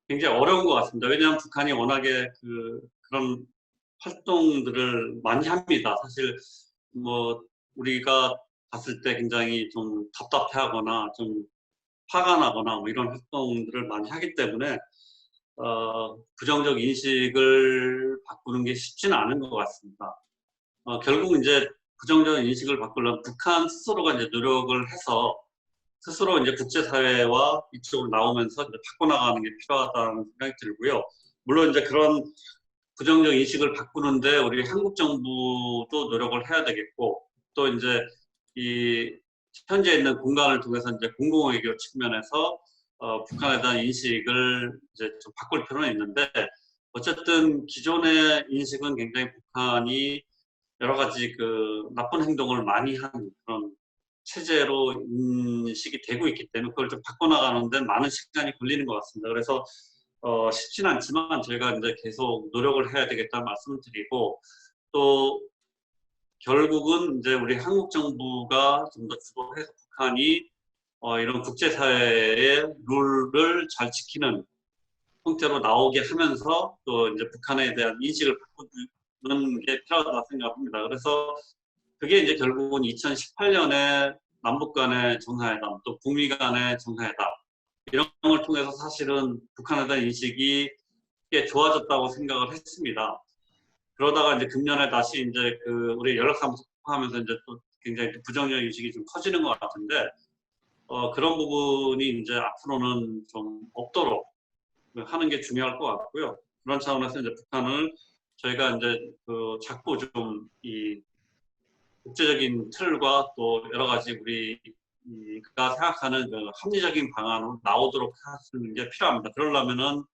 굉장히 어려운 것 같습니다. 왜냐하면 북한이 워낙에 그런 활동들을 많이 합니다. 사실 뭐 우리가 봤을 때 굉장히 좀 답답해하거나 좀 화가 나거나 뭐 이런 활동들을 많이 하기 때문에 부정적 인식을 바꾸는 게 쉽지는 않은 것 같습니다. 결국 이제 부정적 인식을 바꾸려면 북한 스스로가 이제 노력을 해서 스스로 이제 국제사회와 이쪽으로 나오면서 이제 바꿔나가는 게 필요하다는 생각이 들고요. 물론 이제 그런 부정적 인식을 바꾸는데 우리 한국 정부도 노력을 해야 되겠고 또 이제 이 현재 있는 공간을 통해서 이제 공공외교 측면에서 북한에 대한 인식을 이제 좀 바꿀 필요는 있는데 어쨌든 기존의 인식은 굉장히 북한이 여러 가지 나쁜 행동을 많이 하는 그런 체제로 인식이 되고 있기 때문에 그걸 좀 바꿔나가는 데 많은 시간이 걸리는 것 같습니다. 그래서 쉽지는 않지만 저희가 이제 계속 노력을 해야 되겠다는 말씀을 드리고 또 결국은 이제 우리 한국 정부가 좀 더 주도해서 북한이 이런 국제사회의 룰을 잘 지키는 형태로 나오게 하면서 또 이제 북한에 대한 인식을 바꾸는 게 필요하다고 생각합니다. 그래서 그게 이제 결국은 2018년에 남북 간의 정상회담, 또 북미 간의 정상회담 이런 걸 통해서 사실은 북한에 대한 인식이 꽤 좋아졌다고 생각을 했습니다. 그러다가 이제 금년에 다시 이제 우리 연락사무소 하면서 이제 또 굉장히 부정적 인식이 좀 커지는 것 같은데 그런 부분이 이제 앞으로는 좀 없도록 하는 게 중요할 것 같고요. 그런 차원에서 이제 북한을 저희가 이제 자꾸 좀 이 국제적인 틀과 또 여러 가지 우리가 생각하는 합리적인 방안으로 나오도록 하는 게 필요합니다. 그러려면은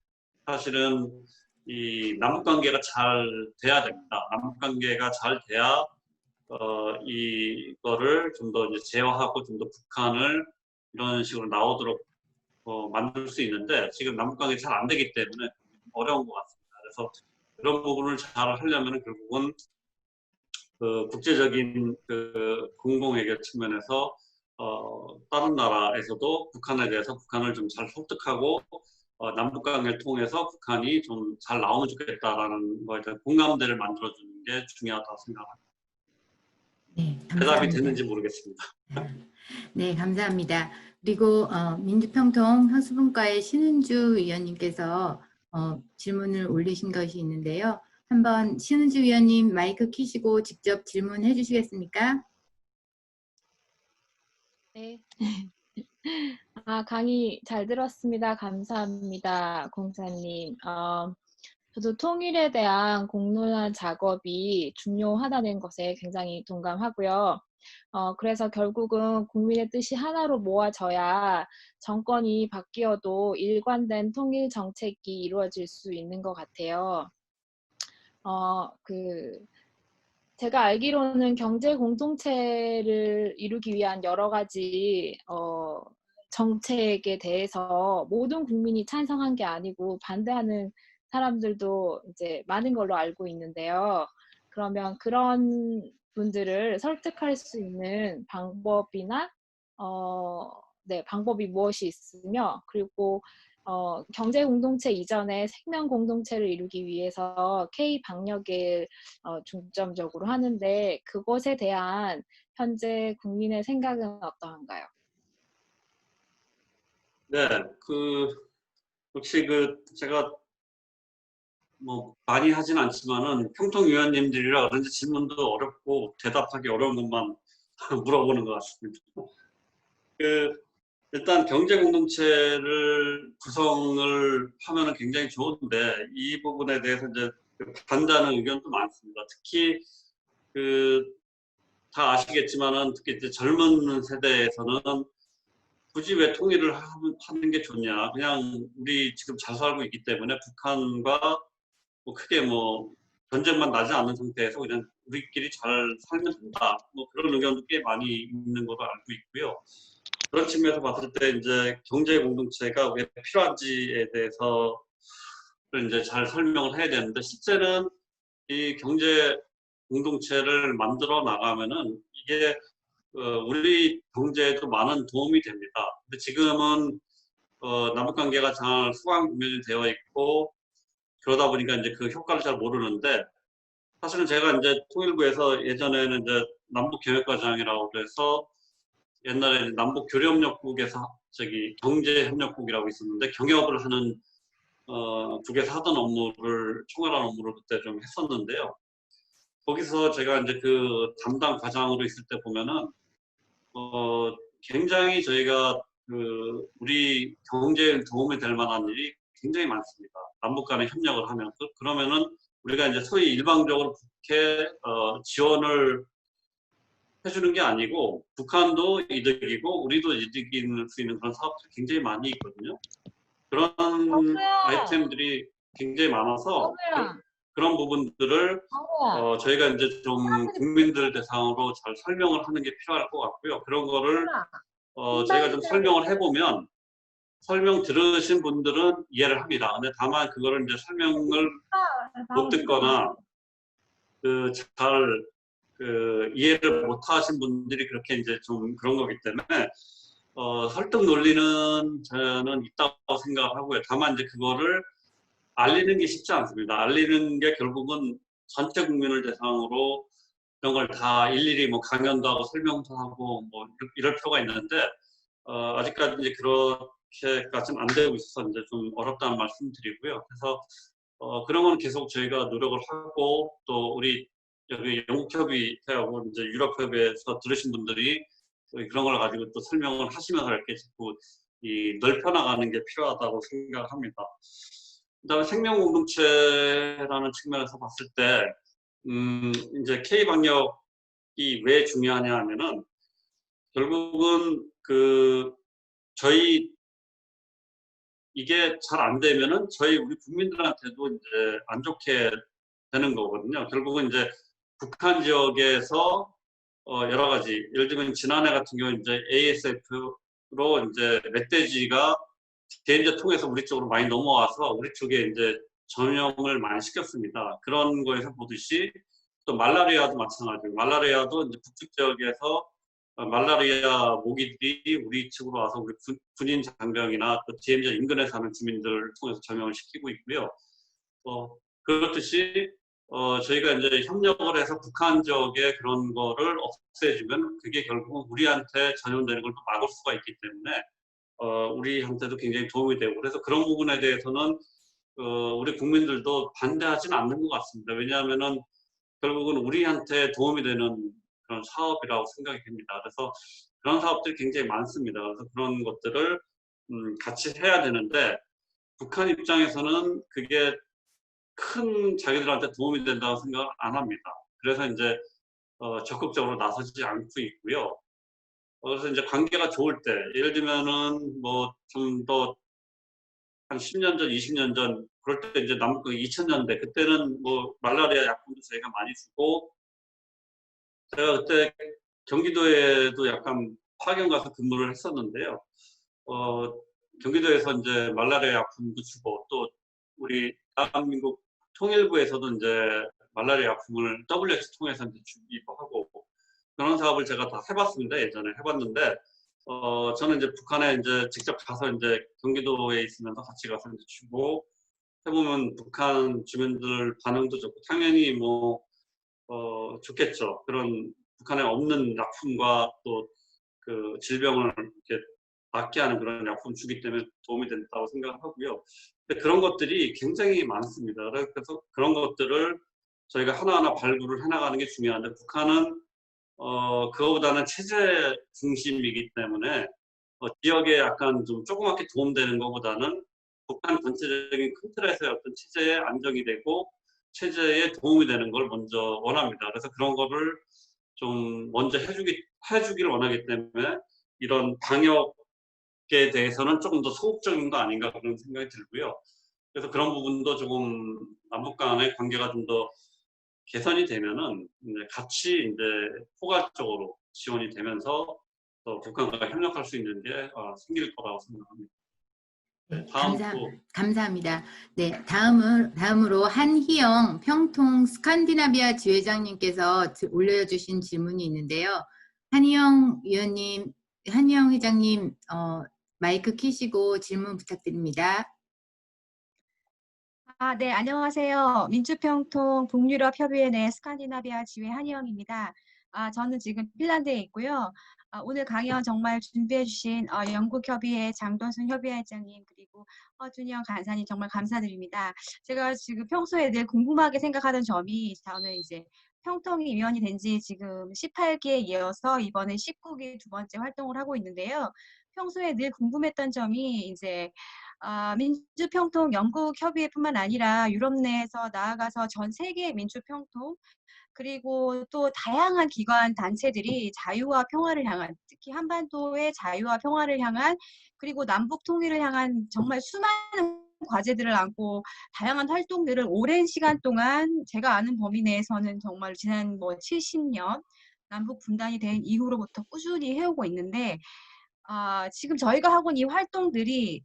사실은 이 남북 관계가 잘 돼야 됩니다. 남북 관계가 잘 돼야 이거를 좀 더 이제 제어하고 좀 더 북한을 이런 식으로 나오도록 만들 수 있는데 지금 남북 관계 잘 안 되기 때문에 어려운 것 같습니다. 그래서 그런 부분을 잘 하려면 결국은 국제적인 공공외교 측면에서 다른 나라에서도 북한에 대해서 북한을 좀 잘 설득하고 남북 관계를 통해서 북한이 좀 잘 나오면 좋겠다라는 거에 대한 공감대를 만들어주는 게 중요하다고 생각합니다. 네, 대답이 감사합니다. 됐는지 모르겠습니다. 네, 감사합니다. 그리고 민주평통 학습분과의 신은주 위원님께서 질문을 올리신 것이 있는데요. 한번 신은주 위원님 마이크 켜시고 직접 질문해 주시겠습니까? 네. 강의 잘 들었습니다. 감사합니다. 공사님. 저도 통일에 대한 공론화 작업이 중요하다는 것에 굉장히 동감하고요. 그래서 결국은 국민의 뜻이 하나로 모아져야 정권이 바뀌어도 일관된 통일 정책이 이루어질 수 있는 것 같아요. 제가 알기로는 경제 공동체를 이루기 위한 여러 가지 정책에 대해서 모든 국민이 찬성한 게 아니고 반대하는 사람들도 이제 많은 걸로 알고 있는데요. 그러면 그런 분들을 설득할 수 있는 방법이나 방법이 무엇이 있으며, 그리고 경제 공동체 이전에 생명 공동체를 이루기 위해서 K 방역을 중점적으로 하는데, 그것에 대한 현재 국민의 생각은 어떠한가요? 네, 역시 제가 뭐 많이 하진 않지만은 평통위원님들이라 그런지 질문도 어렵고 대답하기 어려운 것만 물어보는 것 같습니다. 일단 경제 공동체를 구성을 하면은 굉장히 좋은데 이 부분에 대해서 이제 반대하는 의견도 많습니다. 특히 다 아시겠지만은 특히 이제 젊은 세대에서는 굳이 왜 통일을 하는 게 좋냐? 그냥 우리 지금 잘 살고 있기 때문에 북한과 뭐 크게 뭐 전쟁만 나지 않는 상태에서 그냥 우리끼리 잘 살면 된다. 뭐 그런 의견도 꽤 많이 있는 걸로 알고 있고요. 그런 측면에서 봤을 때 이제 경제 공동체가 왜 필요한지에 대해서 이제 잘 설명을 해야 되는데, 실제는 이 경제 공동체를 만들어 나가면은 이게 우리 경제에도 많은 도움이 됩니다. 근데 지금은 남북 관계가 잘 수강 구면이 되어 있고 그러다 보니까 이제 그 효과를 잘 모르는데, 사실은 제가 이제 통일부에서 예전에는 이제 남북 경협과장이라고 해서 옛날에 남북 교류협력국에서 경제협력국이라고 있었는데 경협을 하는 국에서 하던 업무를 총괄하는 업무를 그때 좀 했었는데요. 거기서 제가 이제 그 담당 과장으로 있을 때 보면은 굉장히 저희가 우리 경제에 도움이 될 만한 일이 굉장히 많습니다. 남북 간의 협력을 하면 그러면은 우리가 이제 소위 일방적으로 국회 지원을 해주는 게 아니고 북한도 이득이고 우리도 이득일 수 있는 그런 사업들이 굉장히 많이 있거든요. 그런 아이템들이 굉장히 많아서 그런 부분들을 저희가 이제 좀 국민들 대상으로 잘 설명을 하는 게 필요할 것 같고요. 그런 거를 저희가 좀 설명을 해보면 설명 들으신 분들은 이해를 합니다. 근데 다만 그거를 이제 설명을 못 듣거나 잘 이해를 못 하신 분들이 그렇게 이제 좀 그런 거기 때문에 설득 논리는 저는 있다고 생각하고요. 다만 이제 그거를 알리는 게 쉽지 않습니다. 알리는 게 결국은 전체 국민을 대상으로 이런 걸 다 일일이 뭐 강연도 하고 설명도 하고 뭐 이럴 필요가 있는데 아직까지 이제 그렇게까지는 안 되고 있어서 이제 좀 어렵다는 말씀 드리고요. 그래서 그런 건 계속 저희가 노력을 하고, 또 우리 여기 영국협의회하고 이제 유럽협의회에서 들으신 분들이 그런 걸 가지고 또 설명을 하시면서 이렇게 자꾸 넓혀나가는 게 필요하다고 생각합니다. 그다음에 생명공동체라는 측면에서 봤을 때 이제 K방역이 왜 중요하냐 하면은 결국은 저희 이게 잘 안 되면은 우리 국민들한테도 이제 안 좋게 되는 거거든요. 결국은 이제 북한 지역에서 여러 가지, 예를 들면 지난해 같은 경우 이제 ASF로 이제 멧돼지가 대인제 통해서 우리 쪽으로 많이 넘어와서 우리 쪽에 이제 전염을 많이 시켰습니다. 그런 거에서 보듯이 또 말라리아도 마찬가지고, 말라리아도 이제 북측 지역에서 말라리아 모기들이 우리 측으로 와서 우리 군인 장병이나 또 DMZ 인근에 사는 주민들을 통해서 전염을 시키고 있고요. 그렇듯이 저희가 이제 협력을 해서 북한 지역의 그런 거를 없애주면 그게 결국 우리한테 전염되는 걸 또 막을 수가 있기 때문에 우리한테도 굉장히 도움이 되고, 그래서 그런 부분에 대해서는 우리 국민들도 반대하지는 않는 것 같습니다. 왜냐하면은 결국은 우리한테 도움이 되는 그런 사업이라고 생각이 됩니다. 그래서 그런 사업들이 굉장히 많습니다. 그래서 그런 것들을 같이 해야 되는데, 북한 입장에서는 그게 큰 자기들한테 도움이 된다고 생각을 안 합니다. 그래서 이제 적극적으로 나서지 않고 있고요. 그래서 이제 관계가 좋을 때, 예를 들면은 뭐 좀 더 한 10년 전, 20년 전 그럴 때 이제 2000년대 그때는 뭐 말라리아 약품도 저희가 많이 주고, 제가 그때 경기도에도 약간 파견 가서 근무를 했었는데요. 경기도에서 이제 말라리아 약품도 주고, 또 우리 대한민국 통일부에서도 이제 말라리아 약품을 WHO 통해서 이제 주기도 하고, 그런 사업을 제가 다 해봤습니다. 예전에 해봤는데, 저는 이제 북한에 이제 직접 가서 이제 경기도에 있으면서 같이 가서 이제 주고 해보면 북한 주민들 반응도 좋고, 당연히 뭐, 좋겠죠. 그런 북한에 없는 약품과 또 그 질병을 이렇게 낫게 하는 그런 약품 주기 때문에 도움이 된다고 생각을 하고요. 근데 그런 것들이 굉장히 많습니다. 그래서 그런 것들을 저희가 하나하나 발굴을 해나가는 게 중요한데, 북한은 그거보다는 체제 중심이기 때문에 지역에 약간 좀 조그맣게 도움되는 것보다는 북한 전체적인 큰 틀에서의 어떤 체제에 안정이 되고 체제에 도움이 되는 걸 먼저 원합니다. 그래서 그런 거를 좀 먼저 해주기를 원하기 때문에 이런 방역에 대해서는 조금 더 소극적인 거 아닌가 그런 생각이 들고요. 그래서 그런 부분도 조금 남북 간의 관계가 좀 더 개선이 되면은 이제 같이 이제 포괄적으로 지원이 되면서 또 북한과 협력할 수 있는 게 생길 거라고 생각합니다. 네, 다음 또 감사합니다. 네, 다음으로 한희영 평통 스칸디나비아 지회장님께서 올려주신 질문이 있는데요. 한희영 위원님, 한희영 회장님, 마이크 켜시고 질문 부탁드립니다. 네, 안녕하세요. 민주평통 북유럽협의회 스칸디나비아 지회 한희영입니다. 저는 지금 핀란드에 있고요. 오늘 강연 정말 준비해주신 영국협의회 장도순 협의회장님, 그리고 허준영 간사님 정말 감사드립니다. 제가 지금 평소에 늘 궁금하게 생각하던 점이, 저는 이제 평통이 위원이 된 지 지금 18기에 이어서 이번에 19기 두 번째 활동을 하고 있는데요. 평소에 늘 궁금했던 점이 이제 민주평통 영국협의회뿐만 아니라 유럽 내에서 나아가서 전 세계의 민주평통, 그리고 또 다양한 기관 단체들이 자유와 평화를 향한, 특히 한반도의 자유와 평화를 향한, 그리고 남북 통일을 향한 정말 수많은 과제들을 안고 다양한 활동들을 오랜 시간 동안 제가 아는 범위 내에서는 정말 지난 70년 남북 분단이 된 이후로부터 꾸준히 해오고 있는데, 지금 저희가 하고 있는 이 활동들이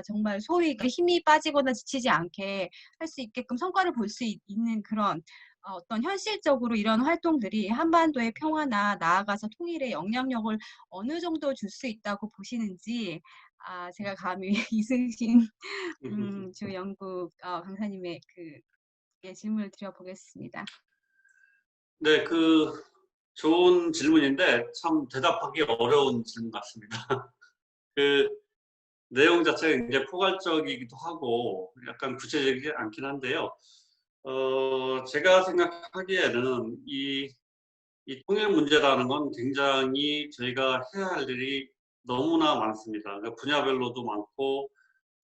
정말 소위 힘이 빠지거나 지치지 않게 할 수 있게끔 성과를 볼 수 있는 그런 어떤 현실적으로 이런 활동들이 한반도의 평화나 나아가서 통일에 영향력을 어느 정도 줄 수 있다고 보시는지, 제가 감히 이승신 주 영국 강사님의 질문을 드려보겠습니다. 네, 좋은 질문인데 참 대답하기 어려운 질문 같습니다. 그 내용 자체가 굉장히 포괄적이기도 하고 약간 구체적이지 않긴 한데요. 제가 생각하기에는 이 통일 문제라는 건 굉장히 저희가 해야 할 일이 너무나 많습니다. 그러니까 분야별로도 많고,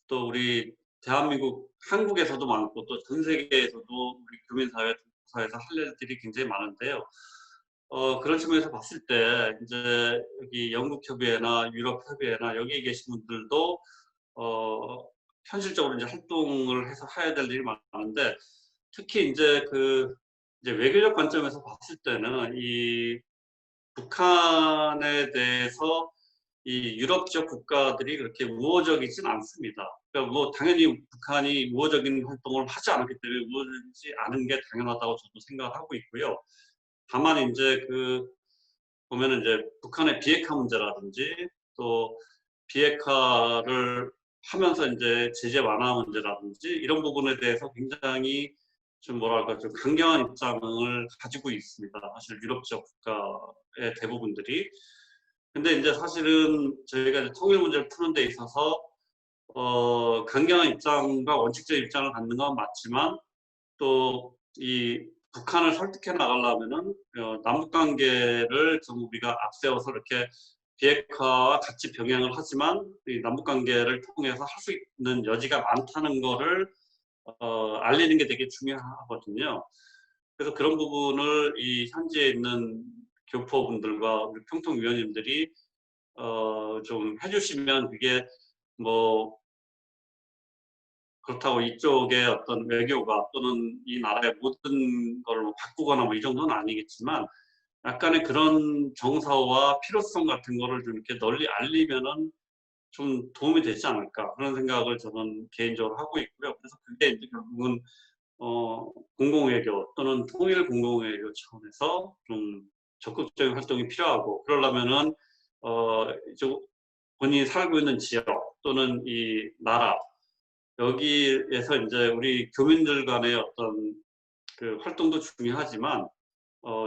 또 우리 대한민국, 한국에서도 많고, 또 전 세계에서도 우리 교민사회, 동포사회에서 할 일들이 굉장히 많은데요. 그런 측면에서 봤을 때, 이제 여기 영국협의회나 유럽협의회나 여기에 계신 분들도, 현실적으로 이제 활동을 해서 해야 될 일이 많은데, 특히 이제 이제 외교적 관점에서 봤을 때는 이 북한에 대해서 이 유럽 지역 국가들이 그렇게 우호적이진 않습니다. 그러니까 뭐 당연히 북한이 우호적인 활동을 하지 않았기 때문에 우호적이지 않은 게 당연하다고 저도 생각을 하고 있고요. 다만 이제 보면은 이제 북한의 비핵화 문제라든지 또 비핵화를 하면서 이제 제재 완화 문제라든지 이런 부분에 대해서 굉장히 좀 뭐랄까 좀 강경한 입장을 가지고 있습니다. 사실 유럽 지역 국가의 대부분들이. 근데 이제 사실은 저희가 이제 통일 문제를 푸는 데 있어서 강경한 입장과 원칙적 입장을 갖는 건 맞지만 또 이 북한을 설득해 나가려면은 남북 관계를 좀 우리가 앞세워서 이렇게 비핵화와 같이 병행을 하지만 이 남북 관계를 통해서 할 수 있는 여지가 많다는 거를 알리는 게 되게 중요하거든요. 그래서 그런 부분을 이 현지에 있는 교포분들과 우리 평통위원님들이 좀 해주시면 그게 뭐 그렇다고 이쪽의 어떤 외교가 또는 이 나라의 모든 걸 뭐 바꾸거나 뭐 이 정도는 아니겠지만 약간의 그런 정서와 필요성 같은 거를 좀 이렇게 널리 알리면은 좀 도움이 되지 않을까 그런 생각을 저는 개인적으로 하고 있고요. 그래서 그게 이제 결국은 공공외교 또는 통일 공공외교 차원에서 좀 적극적인 활동이 필요하고 그러려면은 이제 본인이 살고 있는 지역 또는 이 나라 여기에서 이제 우리 교민들 간의 어떤 그 활동도 중요하지만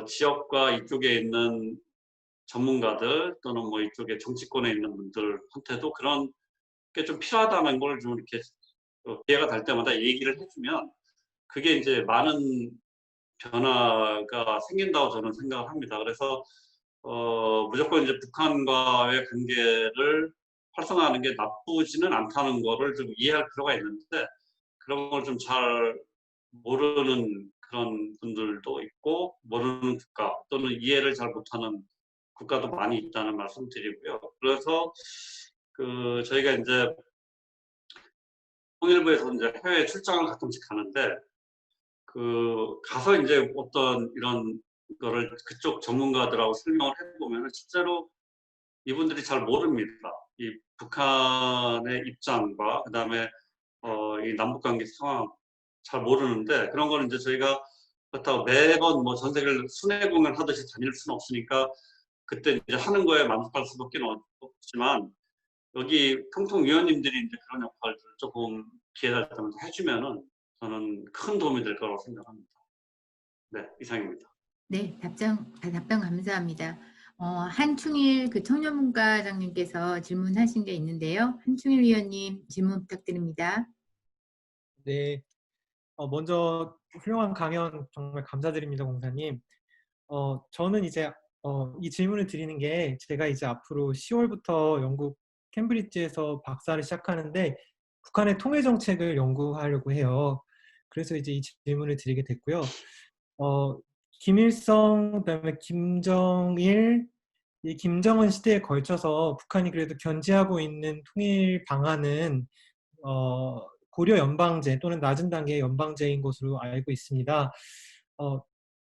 지역과 이쪽에 있는 전문가들 또는 뭐 이쪽에 정치권에 있는 분들한테도 그런 게 좀 필요하다는 걸 좀 이렇게 기회가 될 때마다 얘기를 해주면 그게 이제 많은 변화가 생긴다고 저는 생각을 합니다. 그래서 무조건 이제 북한과의 관계를 활성화하는 게 나쁘지는 않다는 거를 좀 이해할 필요가 있는데 그런 걸 좀 잘 모르는 그런 분들도 있고 모르는 국가 또는 이해를 잘 못하는 국가도 많이 있다는 말씀 드리고요. 그래서 그 저희가 이제 통일부에서 이제 해외 출장을 가끔씩 가는데 그 가서 이제 어떤 이런 거를 그쪽 전문가들하고 설명을 해보면 실제로 이분들이 잘 모릅니다. 이 북한의 입장과 그다음에 이 남북관계 상황 잘 모르는데 그런 거는 이제 저희가 그렇다고 매번 뭐 전 세계를 순회 공연하듯이 다닐 수는 없으니까 그때 이제 하는 거에 만족할 수밖에 없지만 여기 평통위원님들이 이제 그런 역할을 조금 기회가 되면 해주면은 저는 큰 도움이 될 거라고 생각합니다. 네, 이상입니다. 네, 답변 감사합니다. 한충일 그 청년문과장님께서 질문하신 게 있는데요. 한충일 위원님 질문 부탁드립니다. 네, 먼저 훌륭한 강연 정말 감사드립니다, 공사님. 저는 이제 이 질문을 드리는 게 제가 이제 앞으로 10월부터 영국 캠브리지에서 박사를 시작하는데 북한의 통일 정책을 연구하려고 해요. 그래서 이제 이 질문을 드리게 됐고요. 김일성, 그다음에 김정일, 이 김정은 시대에 걸쳐서 북한이 그래도 견지하고 있는 통일 방안은 고려 연방제 또는 낮은 단계의 연방제인 것으로 알고 있습니다.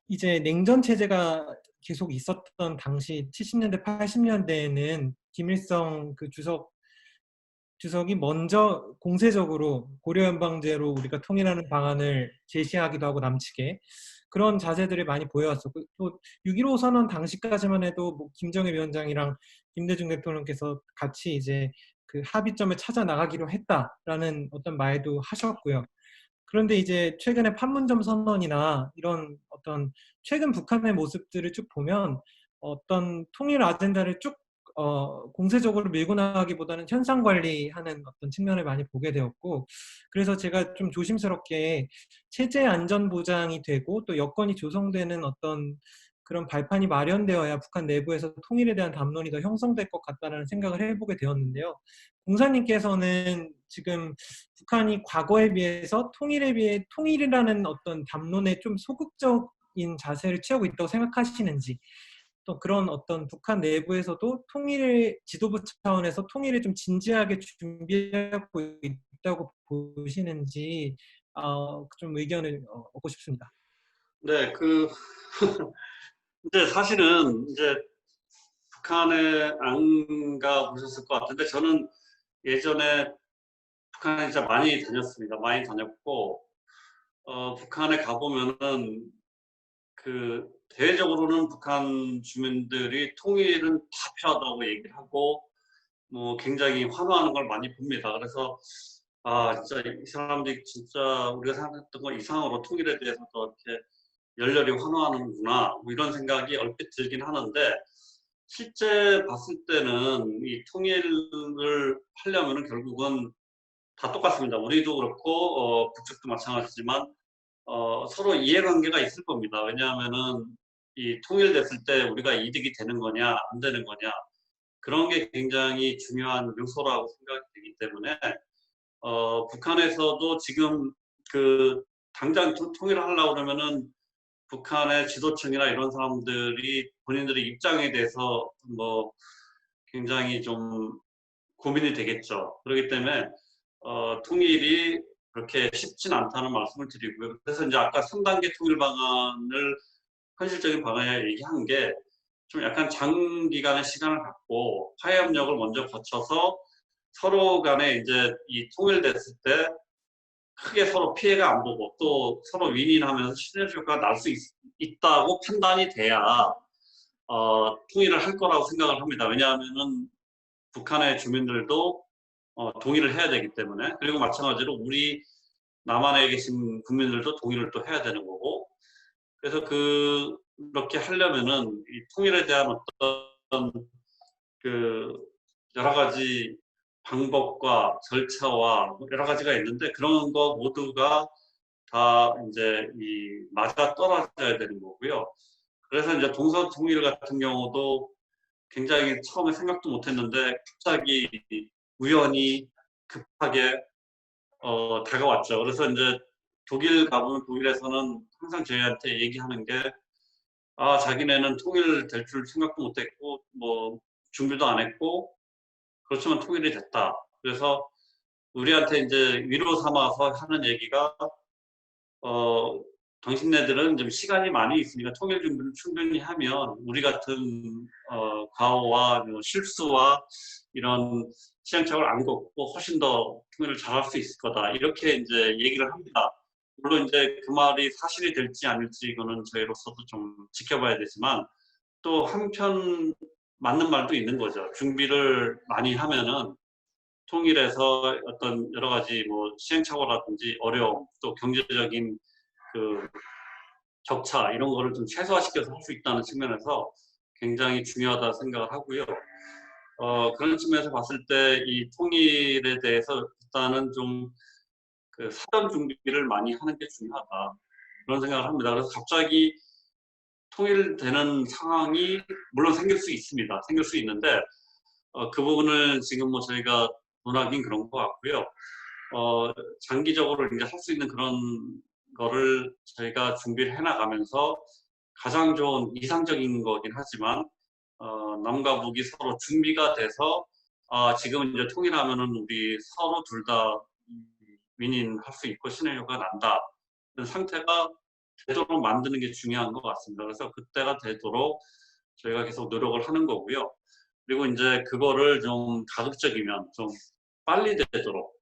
이제 냉전 체제가 계속 있었던 당시 70년대, 80년대에는 김일성 그 주석이 먼저 공세적으로 고려 연방제로 우리가 통일하는 방안을 제시하기도 하고 남측에 그런 자세들을 많이 보여왔었고 또 6.15 선언 당시까지만 해도 뭐 김정일 위원장이랑 김대중 대통령께서 같이 이제 그 합의점을 찾아 나가기로 했다라는 어떤 말도 하셨고요. 그런데 이제 최근에 판문점 선언이나 이런 어떤 최근 북한의 모습들을 쭉 보면 어떤 통일 아젠다를 쭉 공세적으로 밀고 나가기보다는 현상 관리하는 어떤 측면을 많이 보게 되었고 그래서 제가 좀 조심스럽게 체제 안전 보장이 되고 또 여건이 조성되는 어떤 그런 발판이 마련되어야 북한 내부에서 통일에 대한 담론이 더 형성될 것 같다는 생각을 해보게 되었는데요. 공사님께서는 지금 북한이 과거에 비해서 통일이라는 어떤 담론에 좀 소극적인 자세를 취하고 있다고 생각하시는지 또 그런 어떤 북한 내부에서도 통일을 지도부 차원에서 통일을 좀 진지하게 준비하고 있다고 보시는지 좀 의견을 얻고 싶습니다. 네, 이제 사실은 이제 북한에 안 가보셨을 것 같은데 저는 예전에 북한에 진짜 많이 다녔습니다. 많이 다녔고 북한에 가보면은 대외적으로는 북한 주민들이 통일은 다 필요하다고 얘기를 하고 뭐 굉장히 환호하는 걸 많이 봅니다. 그래서 진짜 이 사람들이 진짜 우리가 생각했던 것 이상으로 통일에 대해서 더 이렇게 열렬히 환호하는구나 뭐 이런 생각이 얼핏 들긴 하는데 실제 봤을 때는 이 통일을 하려면은 결국은 다 똑같습니다. 우리도 그렇고 북측도 마찬가지지만 서로 이해관계가 있을 겁니다. 왜냐하면은 이 통일됐을 때 우리가 이득이 되는 거냐 안 되는 거냐 그런 게 굉장히 중요한 요소라고 생각이 되기 때문에 북한에서도 지금 당장 통일을 하려고 그러면은 북한의 지도층이나 이런 사람들이 본인들의 입장에 대해서 뭐 굉장히 좀 고민이 되겠죠. 그렇기 때문에 통일이 그렇게 쉽진 않다는 말씀을 드리고요. 그래서 이제 아까 3단계 통일 방안을 현실적인 방안이라 얘기한 게 좀 약간 장기간의 시간을 갖고 화해협력을 먼저 거쳐서 서로 간에 이제 이 통일됐을 때 크게 서로 피해가 안 보고 또 서로 윈윈하면서 시너지 효과가 날 수 있다고 판단이 돼야 통일을 할 거라고 생각을 합니다. 왜냐하면은 북한의 주민들도 동의를 해야 되기 때문에 그리고 마찬가지로 우리 남한에 계신 국민들도 동의를 또 해야 되는 거고 그래서 그렇게 하려면은 이 통일에 대한 어떤 여러 가지 방법과 절차와 여러 가지가 있는데 그런 거 모두가 다 이제 맞아 떨어져야 되는 거고요. 그래서 이제 동서 통일 같은 경우도 굉장히 처음에 생각도 못했는데 갑자기 우연히 급하게 다가왔죠. 그래서 이제 독일 가보면 독일에서는 항상 저희한테 얘기하는 게 자기네는 통일될 줄 생각도 못했고 뭐 준비도 안 했고 그렇지만 통일이 됐다. 그래서 우리한테 이제 위로 삼아서 하는 얘기가 당신네들은 좀 시간이 많이 있으니까 통일 준비를 충분히 하면 우리 같은 과오와 실수와 이런 시행착오를 안 겪고 훨씬 더 통일을 잘할 수 있을 거다. 이렇게 이제 얘기를 합니다. 물론 이제 그 말이 사실이 될지 아닐지 이거는 저희로서도 좀 지켜봐야 되지만 또 한편 맞는 말도 있는 거죠. 준비를 많이 하면은 통일해서 어떤 여러 가지 뭐 시행착오라든지 어려움 또 경제적인 격차 이런 거를 좀 최소화시켜서 할 수 있다는 측면에서 굉장히 중요하다 생각을 하고요. 그런 측면에서 봤을 때 이 통일에 대해서 일단은 좀 사전 준비를 많이 하는 게 중요하다 그런 생각을 합니다. 그래서 갑자기 통일되는 상황이 물론 생길 수 있습니다. 생길 수 있는데 그 부분을 지금 뭐 저희가 논하긴 그런 것 같고요. 장기적으로 이제 할 수 있는 그런 거를 저희가 준비를 해나가면서 가장 좋은 이상적인 거긴 하지만 남과 북이 서로 준비가 돼서 지금 이제 통일하면은 우리 서로 둘 다 윈윈할 수 있고 시너지가 난다. 그런 상태가 되도록 만드는 게 중요한 것 같습니다. 그래서 그때가 되도록 저희가 계속 노력을 하는 거고요. 그리고 이제 그거를 좀 가급적이면 좀 빨리 되도록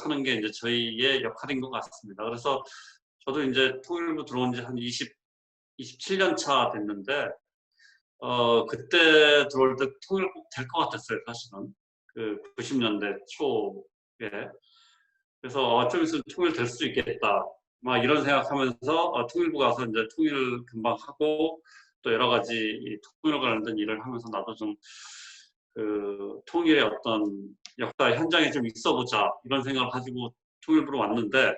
하는 게 이제 저희의 역할인 것 같습니다. 그래서 저도 이제 통일부 들어온 지 한 27년 차 됐는데, 그때 들어올 때 통일 꼭 될 것 같았어요, 사실은. 90년대 초에. 그래서 좀 있으면 통일 될 수 있겠다. 막 이런 생각하면서 통일부 가서 이제 통일 금방 하고 또 여러 가지 이 통일과 관련된 일을 하면서 나도 좀 통일의 어떤 역사 현장에 좀 있어보자 이런 생각을 가지고 통일부로 왔는데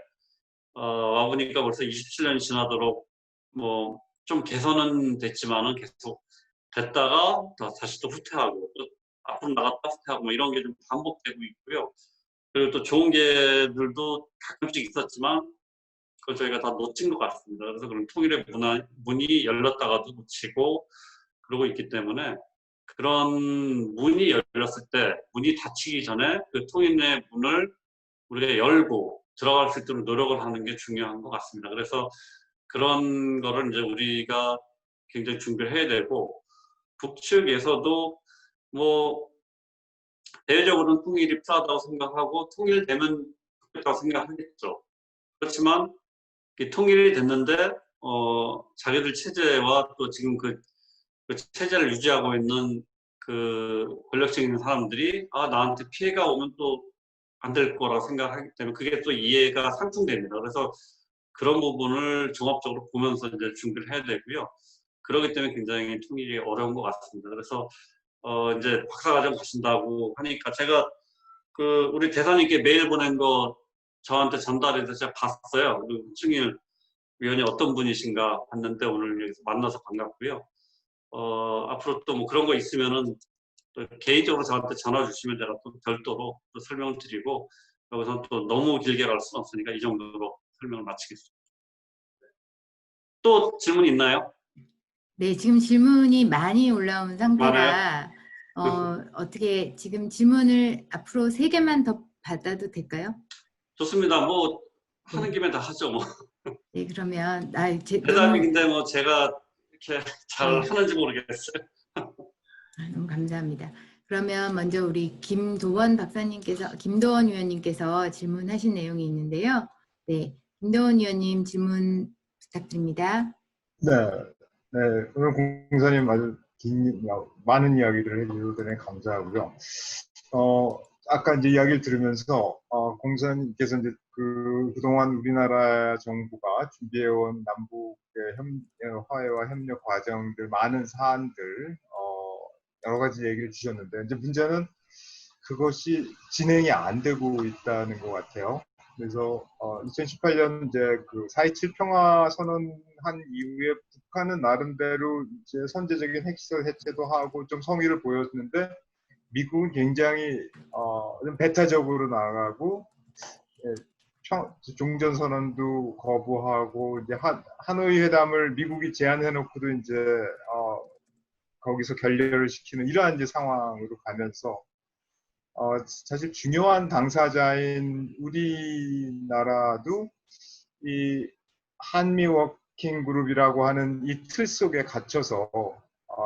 와보니까 벌써 27년이 지나도록 뭐 좀 개선은 됐지만은 계속 됐다가 다시 또 후퇴하고 또 앞으로 나갔다 후퇴하고 뭐 이런 게 좀 반복되고 있고요. 그리고 또 좋은 게들도 가끔씩 있었지만 그걸 저희가 다 놓친 것 같습니다. 그래서 그런 통일의 문이 열렸다가도 놓치고 그러고 있기 때문에 그런 문이 열렸을 때 문이 닫히기 전에 그 통일의 문을 우리가 열고 들어갈 수 있도록 노력을 하는 게 중요한 것 같습니다. 그래서 그런 거를 이제 우리가 굉장히 준비를 해야 되고 북측에서도 뭐 대외적으로는 통일이 필요하다고 생각하고 통일되면 좋겠다고 생각하겠죠. 그렇지만 통일이 됐는데 자기들 체제와 또 지금 그 체제를 유지하고 있는 그 권력층 있는 사람들이 나한테 피해가 오면 또 안 될 거라고 생각하기 때문에 그게 또 이해가 상충됩니다. 그래서 그런 부분을 종합적으로 보면서 이제 준비를 해야 되고요. 그렇기 때문에 굉장히 통일이 어려운 것 같습니다. 그래서 이제 박사과정 가신다고 하니까 제가 그 우리 대사님께 메일 보낸 거 저한테 전달해서 제가 봤어요. 그리고 홍충일 위원이 어떤 분이신가 봤는데 오늘 여기서 만나서 반갑고요. 앞으로 또 뭐 그런 거 있으면은 또 개인적으로 저한테 전화 주시면 제가 또 별도로 또 설명을 드리고 여기서 또 너무 길게 갈 수는 없으니까 이 정도로 설명을 마치겠습니다. 또 질문 있나요? 네, 지금 질문이 많이 올라온 많아요? 상태라 어떻게 지금 질문을 앞으로 3개만 더 받아도 될까요? 좋습니다. 뭐 하는 김에 다 하죠. 뭐. 네, 그러면 대답이 근데 뭐 제가 이렇게 잘 하는지 모르겠어요. 너무 감사합니다. 그러면 먼저 우리 김도원 위원님께서 질문하신 내용이 있는데요. 네, 김도원 위원님 질문 부탁드립니다. 네, 네, 오늘 공사님 아주 많은 이야기를 해주셔서 대단히 감사하고요. 아까 이제 이야기를 들으면서 공사님께서 이제 그동안 우리나라 정부가 준비해온 남북의 화해와 협력 과정들 많은 사안들 여러 가지 얘기를 주셨는데 이제 문제는 그것이 진행이 안 되고 있다는 것 같아요. 그래서 2018년 이제 그 4.27 평화 선언한 이후에 북한은 나름대로 이제 선제적인 핵시설 해체도 하고 좀 성의를 보였는데 미국은 굉장히 좀 배타적으로 나가고 종전선언도 거부하고 이제 하노이 회담을 미국이 제안해놓고도 이제 거기서 결렬을 시키는 이러한 이제 상황으로 가면서 사실 중요한 당사자인 우리나라도 이 한미 워킹 그룹이라고 하는 이 틀 속에 갇혀서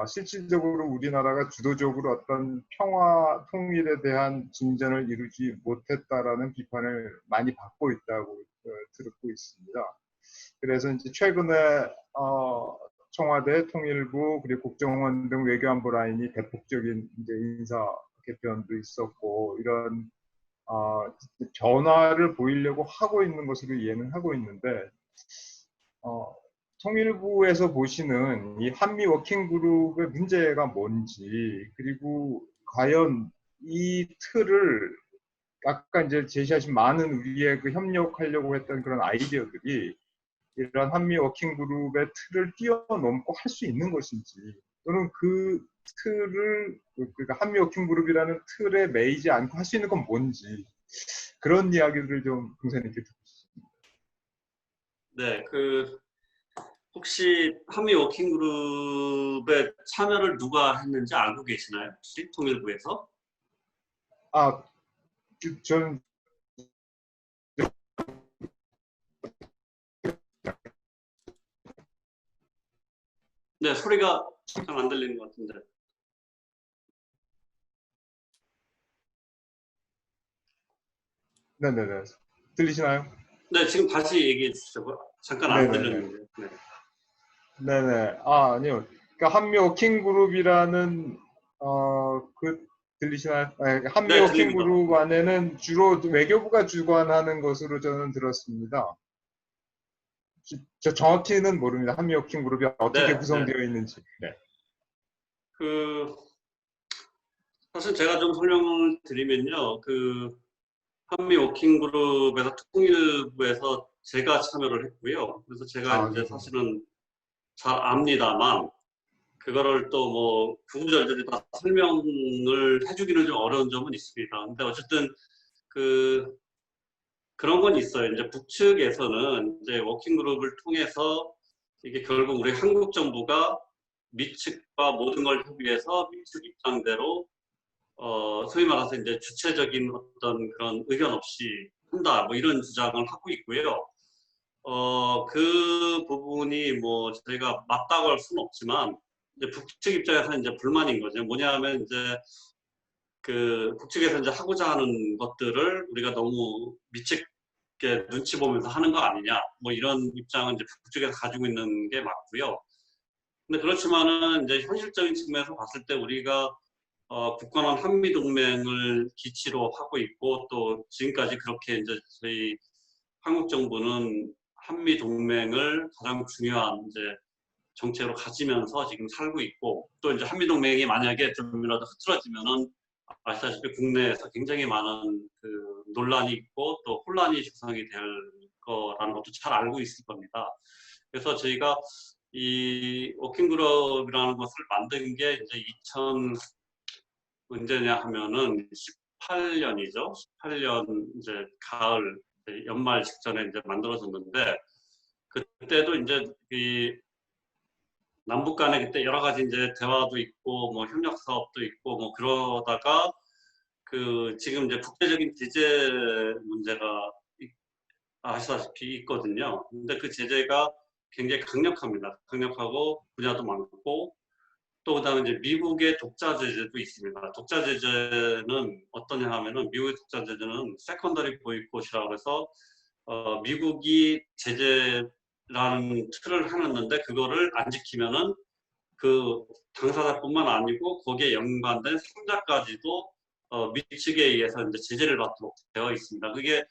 실질적으로 우리나라가 주도적으로 어떤 평화 통일에 대한 진전을 이루지 못했다라는 비판을 많이 받고 있다고 듣고 있습니다. 그래서 이제 최근에 청와대, 통일부 그리고 국정원 등 외교안보 라인이 대폭적인 이제 인사 개편도 있었고 이런 변화를 보이려고 하고 있는 것으로 이해는 하고 있는데 통일부에서 보시는 이 한미 워킹그룹의 문제가 뭔지 그리고 과연 이 틀을 아까 이제 제시하신 많은 우리의 그 협력하려고 했던 그런 아이디어들이 이런 한미 워킹그룹의 틀을 뛰어넘고 할 수 있는 것인지 또는 그 틀을 그러니까 한미 워킹그룹이라는 틀에 매이지 않고 할 수 있는 건 뭔지 그런 이야기를 좀 공사님께 듣고 싶습니다. 네, 혹시 한미 워킹그룹에 참여를 누가 했는지 알고 계시나요? 혹시 통일부에서? 전 네, 소리가 잘 안 들리는 것 같은데. 네네네. 들리시나요? 네, 지금 다시 얘기해 주시죠. 잠깐 안 들렸는데. 네. 네네. 아니요. 그러니까 한미 워킹그룹이라는 들리시나요? 한미 네, 워킹그룹 안에는 주로 외교부가 주관하는 것으로 저는 들었습니다. 저 정확히는 모릅니다. 한미 워킹그룹이 어떻게 구성되어 있는지. 네. 사실 제가 좀 설명을 드리면요. 한미 워킹그룹에서 통일부에서 제가 참여를 했고요. 그래서 제가 이제 사실은 잘 압니다만 그거를 또 뭐 구구절절히 다 설명을 해주기는 좀 어려운 점은 있습니다. 근데 어쨌든 그런 건 있어요. 이제 북측에서는 이제 워킹그룹을 통해서 이게 결국 우리 한국 정부가 미측과 모든 걸 협의해서 미측 입장대로 소위 말해서 이제 주체적인 어떤 그런 의견 없이 한다 뭐 이런 주장을 하고 있고요. 그 부분이 뭐 저희가 맞다고 할 수는 없지만 이제 북측 입장에서는 이제 불만인 거죠. 뭐냐면 이제 북측에서 이제 하고자 하는 것들을 우리가 너무 미측 이렇게 눈치 보면서 하는 거 아니냐, 뭐 이런 입장은 이제 북측에서 가지고 있는 게 맞고요. 근데 그렇지만은 이제 현실적인 측면에서 봤을 때 우리가 굳건한 한미 동맹을 기치로 하고 있고 또 지금까지 그렇게 이제 저희 한국 정부는 한미 동맹을 가장 중요한 이제 정책으로 가지면서 지금 살고 있고 또 이제 한미 동맹이 만약에 좀이라도 흐트러지면은 아시다시피 국내에서 굉장히 많은 그 논란이 있고 또 혼란이 조성이 될 거라는 것도 잘 알고 있을 겁니다. 그래서 저희가 이 워킹그룹이라는 것을 만든 게 이제 언제냐 하면은 18년이죠. 18년 이제 가을 연말 직전에 이제 만들어졌는데 그때도 이제 이 남북 간에 그때 여러 가지 이제 대화도 있고 뭐 협력 사업도 있고 뭐 그러다가 그 지금 이제 국제적인 제재 문제가 아시다시피 있거든요. 근데 그 제재가 굉장히 강력합니다. 강력하고 분야도 많고 또 그다음에 이제 미국의 독자 제재도 있습니다. 독자 제재는 어떠냐 하면은 미국의 독자 제재는 세컨더리 보이콧이라고 해서 미국이 제재라는 틀을 해놨는데 그거를 안 지키면은 그 당사자뿐만 아니고 거기에 연관된 상자까지도 미측에 의해서 이제 제재를 받도록 되어 있습니다. 그게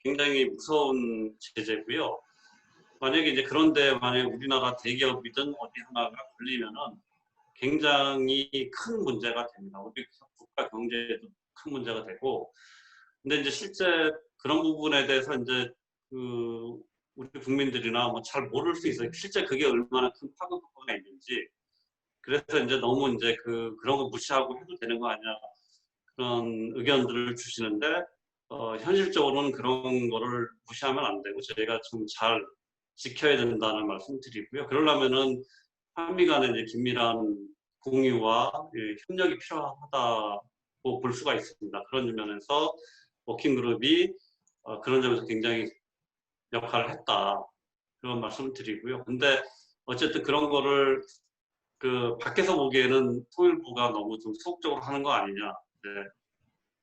굉장히 무서운 제재고요. 만약에 이제 그런데 만약에 우리나라 대기업이든 어디 하나가 걸리면은 굉장히 큰 문제가 됩니다. 우리 국가 경제에도 큰 문제가 되고, 근데 이제 실제 그런 부분에 대해서 이제 그 우리 국민들이나 뭐 잘 모를 수 있어요. 실제 그게 얼마나 큰 파급 효과가 있는지. 그래서 이제 너무 이제 그런 거 무시하고 해도 되는 거 아니야 그런 의견들을 주시는데 현실적으로는 그런 거를 무시하면 안 되고 저희가 좀 잘 지켜야 된다는 말씀 드리고요. 그러려면은 한미 간의 이제 긴밀한 공유와 협력이 필요하다고 볼 수가 있습니다. 그런 면에서 워킹그룹이 그런 점에서 굉장히 역할을 했다. 그런 말씀을 드리고요. 근데 어쨌든 그런 거를 그 밖에서 보기에는 통일부가 너무 좀 소극적으로 하는 거 아니냐. 네.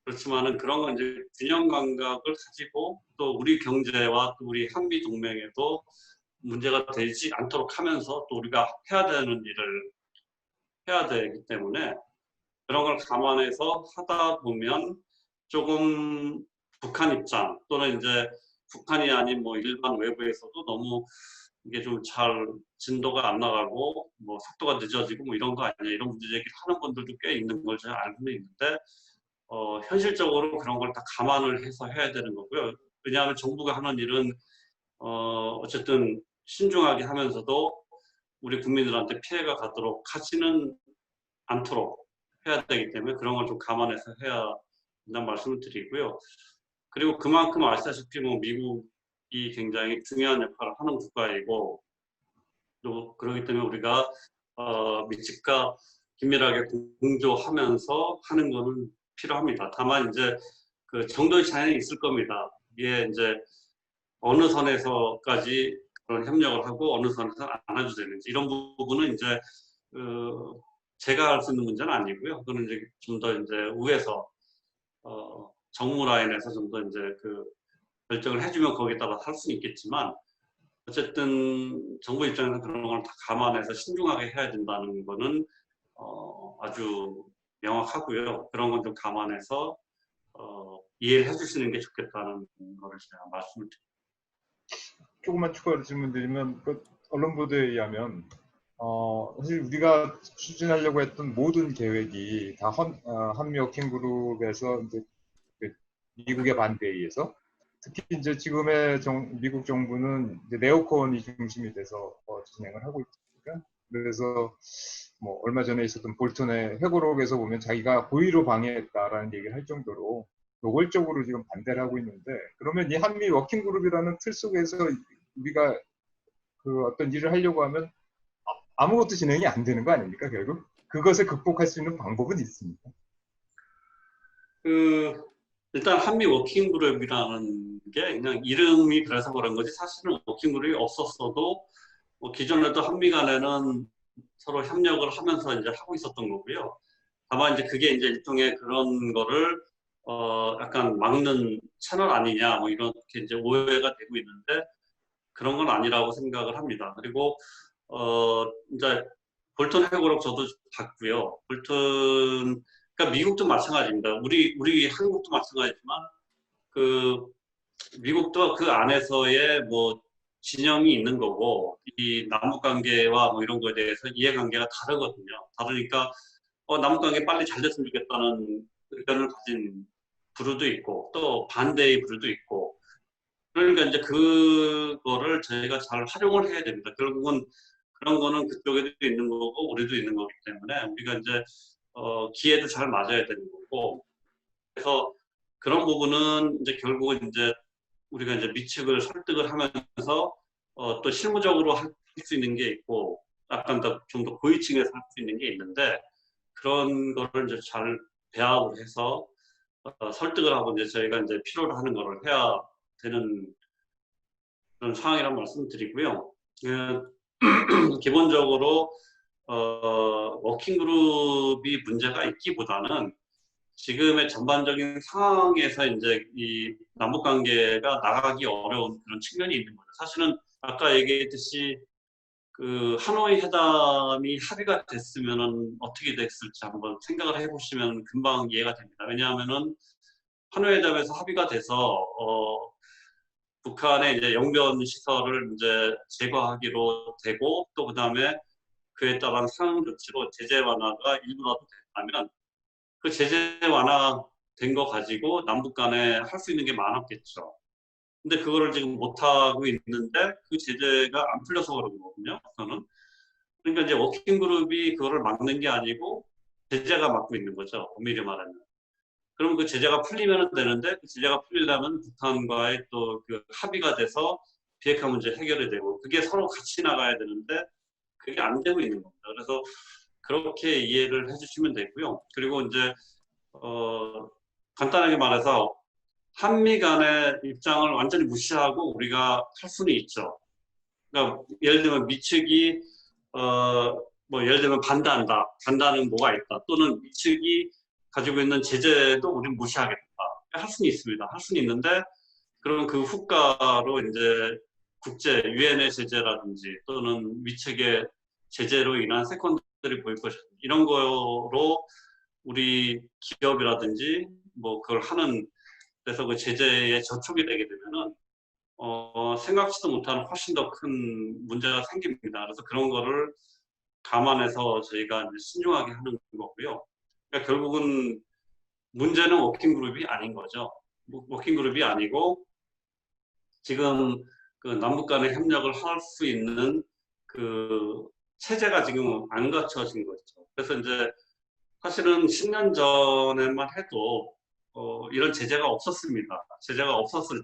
그렇지만은 그런 건 이제 균형 감각을 가지고 또 우리 경제와 또 우리 한미 동맹에도 문제가 되지 않도록 하면서 또 우리가 해야 되는 일을 해야 되기 때문에 그런 걸 감안해서 하다 보면 조금 북한 입장 또는 이제 북한이 아닌 뭐 일반 외부에서도 너무 이게 좀 잘 진도가 안 나가고 뭐 속도가 늦어지고 뭐 이런 거 아니냐 이런 문제 제기를 하는 분들도 꽤 있는 걸 제가 알고는 있는데 현실적으로 그런 걸 다 감안을 해서 해야 되는 거고요. 왜냐하면 정부가 하는 일은 어쨌든 신중하게 하면서도 우리 국민들한테 피해가 가지는 않도록 해야 되기 때문에 그런 걸 좀 감안해서 해야 된다는 말씀을 드리고요. 그리고 그만큼 아시다시피 뭐 미국이 굉장히 중요한 역할을 하는 국가이고 또 그렇기 때문에 우리가 미측과 긴밀하게 공조하면서 하는 거는 필요합니다. 다만 이제 그 정도의 차이는 있을 겁니다. 이게 이제 어느 선에서까지 그런 협력을 하고 어느 선에서 안 해도 되는지 이런 부분은 이제 제가 할 수 있는 문제는 아니고요. 그거는 이제 좀 더 이제 위에서 정무 라인에서 좀 더 이제 그 결정을 해주면 거기에 따라 할 수는 있겠지만 어쨌든 정부 입장에서 그런 걸 다 감안해서 신중하게 해야 된다는 거는 아주 명확하고요. 그런 건 좀 감안해서 이해를 해주시는 게 좋겠다는 거를 제가 말씀을 드립니다. 조금만 추가로 질문드리면 그 언론 보도에 의하면 사실 우리가 추진하려고 했던 모든 계획이 다 한미 워킹그룹에서 이제 미국의 반대에 의해서 특히 이제 지금의 미국 정부는 이제 네오콘이 중심이 돼서 진행을 하고 있습니다. 그래서 뭐 얼마 전에 있었던 볼턴의 회고록에서 보면 자기가 고의로 방해했다라는 얘기를 할 정도로 노골적으로 지금 반대를 하고 있는데 그러면 이 한미 워킹그룹이라는 틀 속에서 우리가 그 어떤 일을 하려고 하면 아무것도 진행이 안 되는 거 아닙니까 결국? 그것을 극복할 수 있는 방법은 있습니다. 일단 한미 워킹그룹이라는 게 그냥 이름이 그래서 그런 거지 사실은 워킹그룹이 없었어도 뭐 기존에도 한미 간에는 서로 협력을 하면서 이제 하고 있었던 거고요. 다만 이제 그게 이제 일종의 그런 거를 약간 막는 채널 아니냐 뭐 이렇게 이제 오해가 되고 있는데 그런 건 아니라고 생각을 합니다. 그리고 이제 볼턴 회고록 저도 봤고요. 볼턴 그러니까 미국도 마찬가지입니다. 우리 한국도 마찬가지지만 그 미국도 그 안에서의 뭐 진영이 있는 거고 이 남북 관계와 뭐 이런 거에 대해서 이해관계가 다르거든요. 다르니까 남북 관계 빨리 잘 됐으면 좋겠다는 의견을 가진 부류도 있고 또 반대의 부류도 있고 그러니까 이제 그거를 저희가 잘 활용을 해야 됩니다. 결국은 그런 거는 그쪽에도 있는 거고 우리도 있는 거기 때문에 우리가 이제 기회도 잘 맞아야 되는 거고 그래서 그런 부분은 이제 결국은 이제 우리가 이제 미측을 설득을 하면서 또 실무적으로 할 수 있는 게 있고 약간 더 좀 더 고위층에서 할 수 있는 게 있는데 그런 거를 이제 잘 배합을 해서 설득을 하고 이제 저희가 이제 필요로 하는 거를 해야 되는 그런 상황이라는 말씀 드리고요. 기본적으로 워킹 그룹이 문제가 있기보다는 지금의 전반적인 상황에서 이제 이 남북 관계가 나가기 어려운 그런 측면이 있는 거죠. 사실은 아까 얘기했듯이 그 하노이 회담이 합의가 됐으면은 어떻게 됐을지 한번 생각을 해보시면 금방 이해가 됩니다. 왜냐하면은 하노이 회담에서 합의가 돼서 북한의 이제 영변 시설을 이제 제거하기로 되고 또 그다음에 그에 따른 상응 조치로 제재 완화가 일부라도 됐다면 그 제재 완화된 거 가지고 남북 간에 할 수 있는 게 많았겠죠. 근데 그거를 지금 못하고 있는데 그 제재가 안 풀려서 그런 거거든요. 저는. 그러니까 이제 워킹 그룹이 그거를 막는 게 아니고 제재가 막고 있는 거죠. 엄밀히 말하면. 그럼 그 제재가 풀리면 되는데 그 제재가 풀리려면 북한과의 또 그 합의가 돼서 비핵화 문제 해결이 되고 그게 서로 같이 나가야 되는데 그게 안 되고 있는 겁니다. 그래서 그렇게 이해를 해주시면 되고요. 그리고 이제 간단하게 말해서 한미 간의 입장을 완전히 무시하고 우리가 할 수는 있죠. 그러니까 예를 들면 미측이 뭐 예를 들면 반대한다. 반대하는 뭐가 있다. 또는 미측이 가지고 있는 제재도 우리는 무시하겠다. 할 수는 있습니다. 할 수는 있는데 그럼 그 후가로 이제 국제 유엔의 제재라든지 또는 미측의 제재로 인한 세컨드리 보일 것이다. 이런 거로 우리 기업이라든지 뭐 그걸 하는 그래서 그 제재에 저촉이 되게 되면은 생각지도 못한 훨씬 더 큰 문제가 생깁니다. 그래서 그런 거를 감안해서 저희가 이제 신중하게 하는 거고요. 그러니까 결국은 문제는 워킹 그룹이 아닌 거죠. 워킹 그룹이 아니고 지금 그 남북 간의 협력을 할 수 있는 그 체제가 지금 안 갖춰진 거죠. 그래서 이제 사실은 10년 전에만 해도 이런 제재가 없었습니다. 제재가 없었을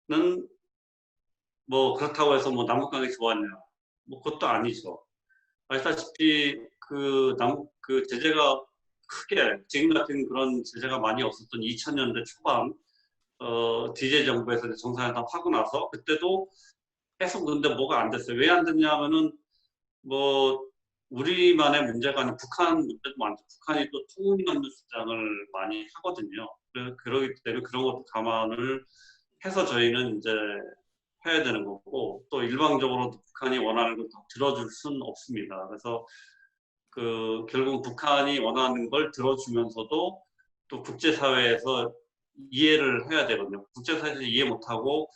때는 뭐 그렇다고 해서 뭐 남북 관계 좋았냐? 뭐 그것도 아니죠. 아시다시피 그 제재가 크게 지금 같은 그런 제재가 많이 없었던 2000년대 초반 DJ 정부에서 정상회담 하고 나서 그때도 계속 근데 뭐가 안 됐어요. 왜 안 됐냐면은 뭐 우리만의 문제가 아닌 북한 문제도 많죠. 북한이 또 통일없는 주장을 많이 하거든요. 그러기 때문에 그런 것도 감안을 해서 저희는 이제 해야 되는 거고 또 일방적으로 북한이 원하는 걸 더 들어줄 수는 없습니다. 그래서 그 결국 북한이 원하는 걸 들어주면서도 또 국제사회에서 이해를 해야 되거든요. 국제사회에서 이해 못하고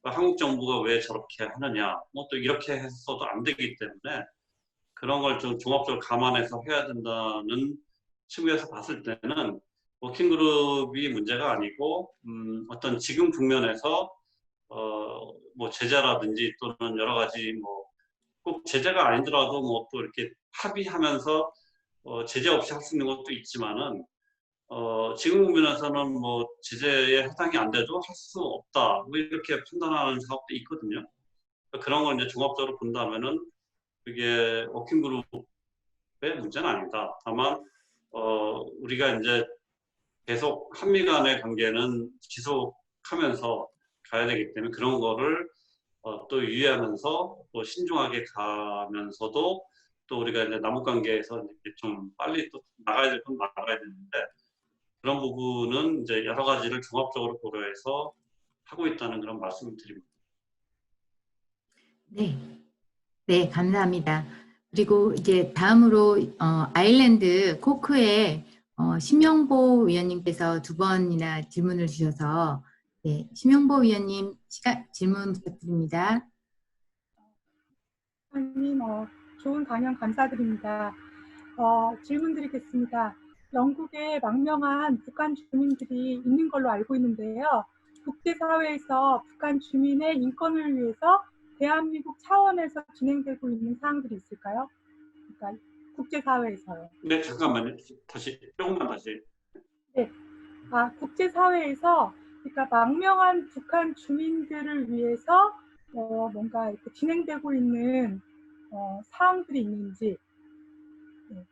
한국 정부가 왜 저렇게 하느냐 뭐 또 이렇게 해서도 안 되기 때문에 그런 걸 좀 종합적으로 감안해서 해야 된다는 측면에서 봤을 때는 워킹그룹이 문제가 아니고 어떤 지금 국면에서 뭐 제재라든지 또는 여러 가지 뭐 꼭 제재가 아니더라도 뭐 또 이렇게 합의하면서 제재 없이 할 수 있는 것도 있지만은 지금 국면에서는 뭐 제재에 해당이 안 돼도 할 수 없다 뭐 이렇게 판단하는 사업도 있거든요. 그런 걸 이제 종합적으로 본다면은 그게 워킹그룹의 문제는 아니다. 다만 우리가 이제 계속 한미 간의 관계는 지속하면서 가야 되기 때문에 그런 거를 또 유의하면서 또 신중하게 가면서도 또 우리가 이제 남북 관계에서 이렇게 좀 빨리 또 나가야 될 건 나가야 되는데 그런 부분은 이제 여러 가지를 종합적으로 고려해서 하고 있다는 그런 말씀을 드립니다. 네, 네, 감사합니다. 그리고 이제 다음으로 아일랜드 코크의 심영보 위원님께서 두 번이나 질문을 주셔서 네, 심영보 위원님 질문 부탁드립니다. 선생님, 좋은 강연 감사드립니다. 질문 드리겠습니다. 영국에 망명한 북한 주민들이 있는 걸로 알고 있는데요. 국제사회에서 북한 주민의 인권을 위해서 대한민국 차원에서 진행되고 있는 사항들이 있을까요? 그러니까 국제사회에서요. 네, 잠깐만요. 조금만 다시. 네. 국제사회에서 그러니까 망명한 북한 주민들을 위해서 뭔가 이렇게 진행되고 있는 사항들이 있는지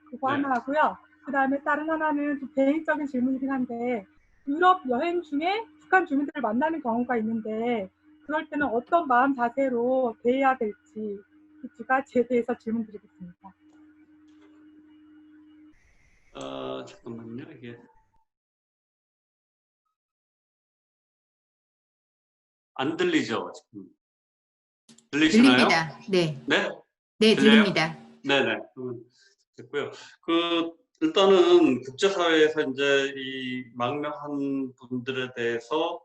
그거 네. 하나 하고요. 그 다음에 다른 하나는 좀 개인적인 질문이긴 한데 유럽 여행 중에 북한 주민들을 만나는 경우가 있는데 그럴 때는 어떤 마음 자세로 대해야 될지 이 두 가지에 대해서 질문드리겠습니다. 잠깐만요. 이게 안 들리죠? 지금. 들리시나요? 들립니다. 네, 네? 네, 들려요? 들립니다. 네네. 됐고요. 일단은 국제사회에서 이제 이 망명한 분들에 대해서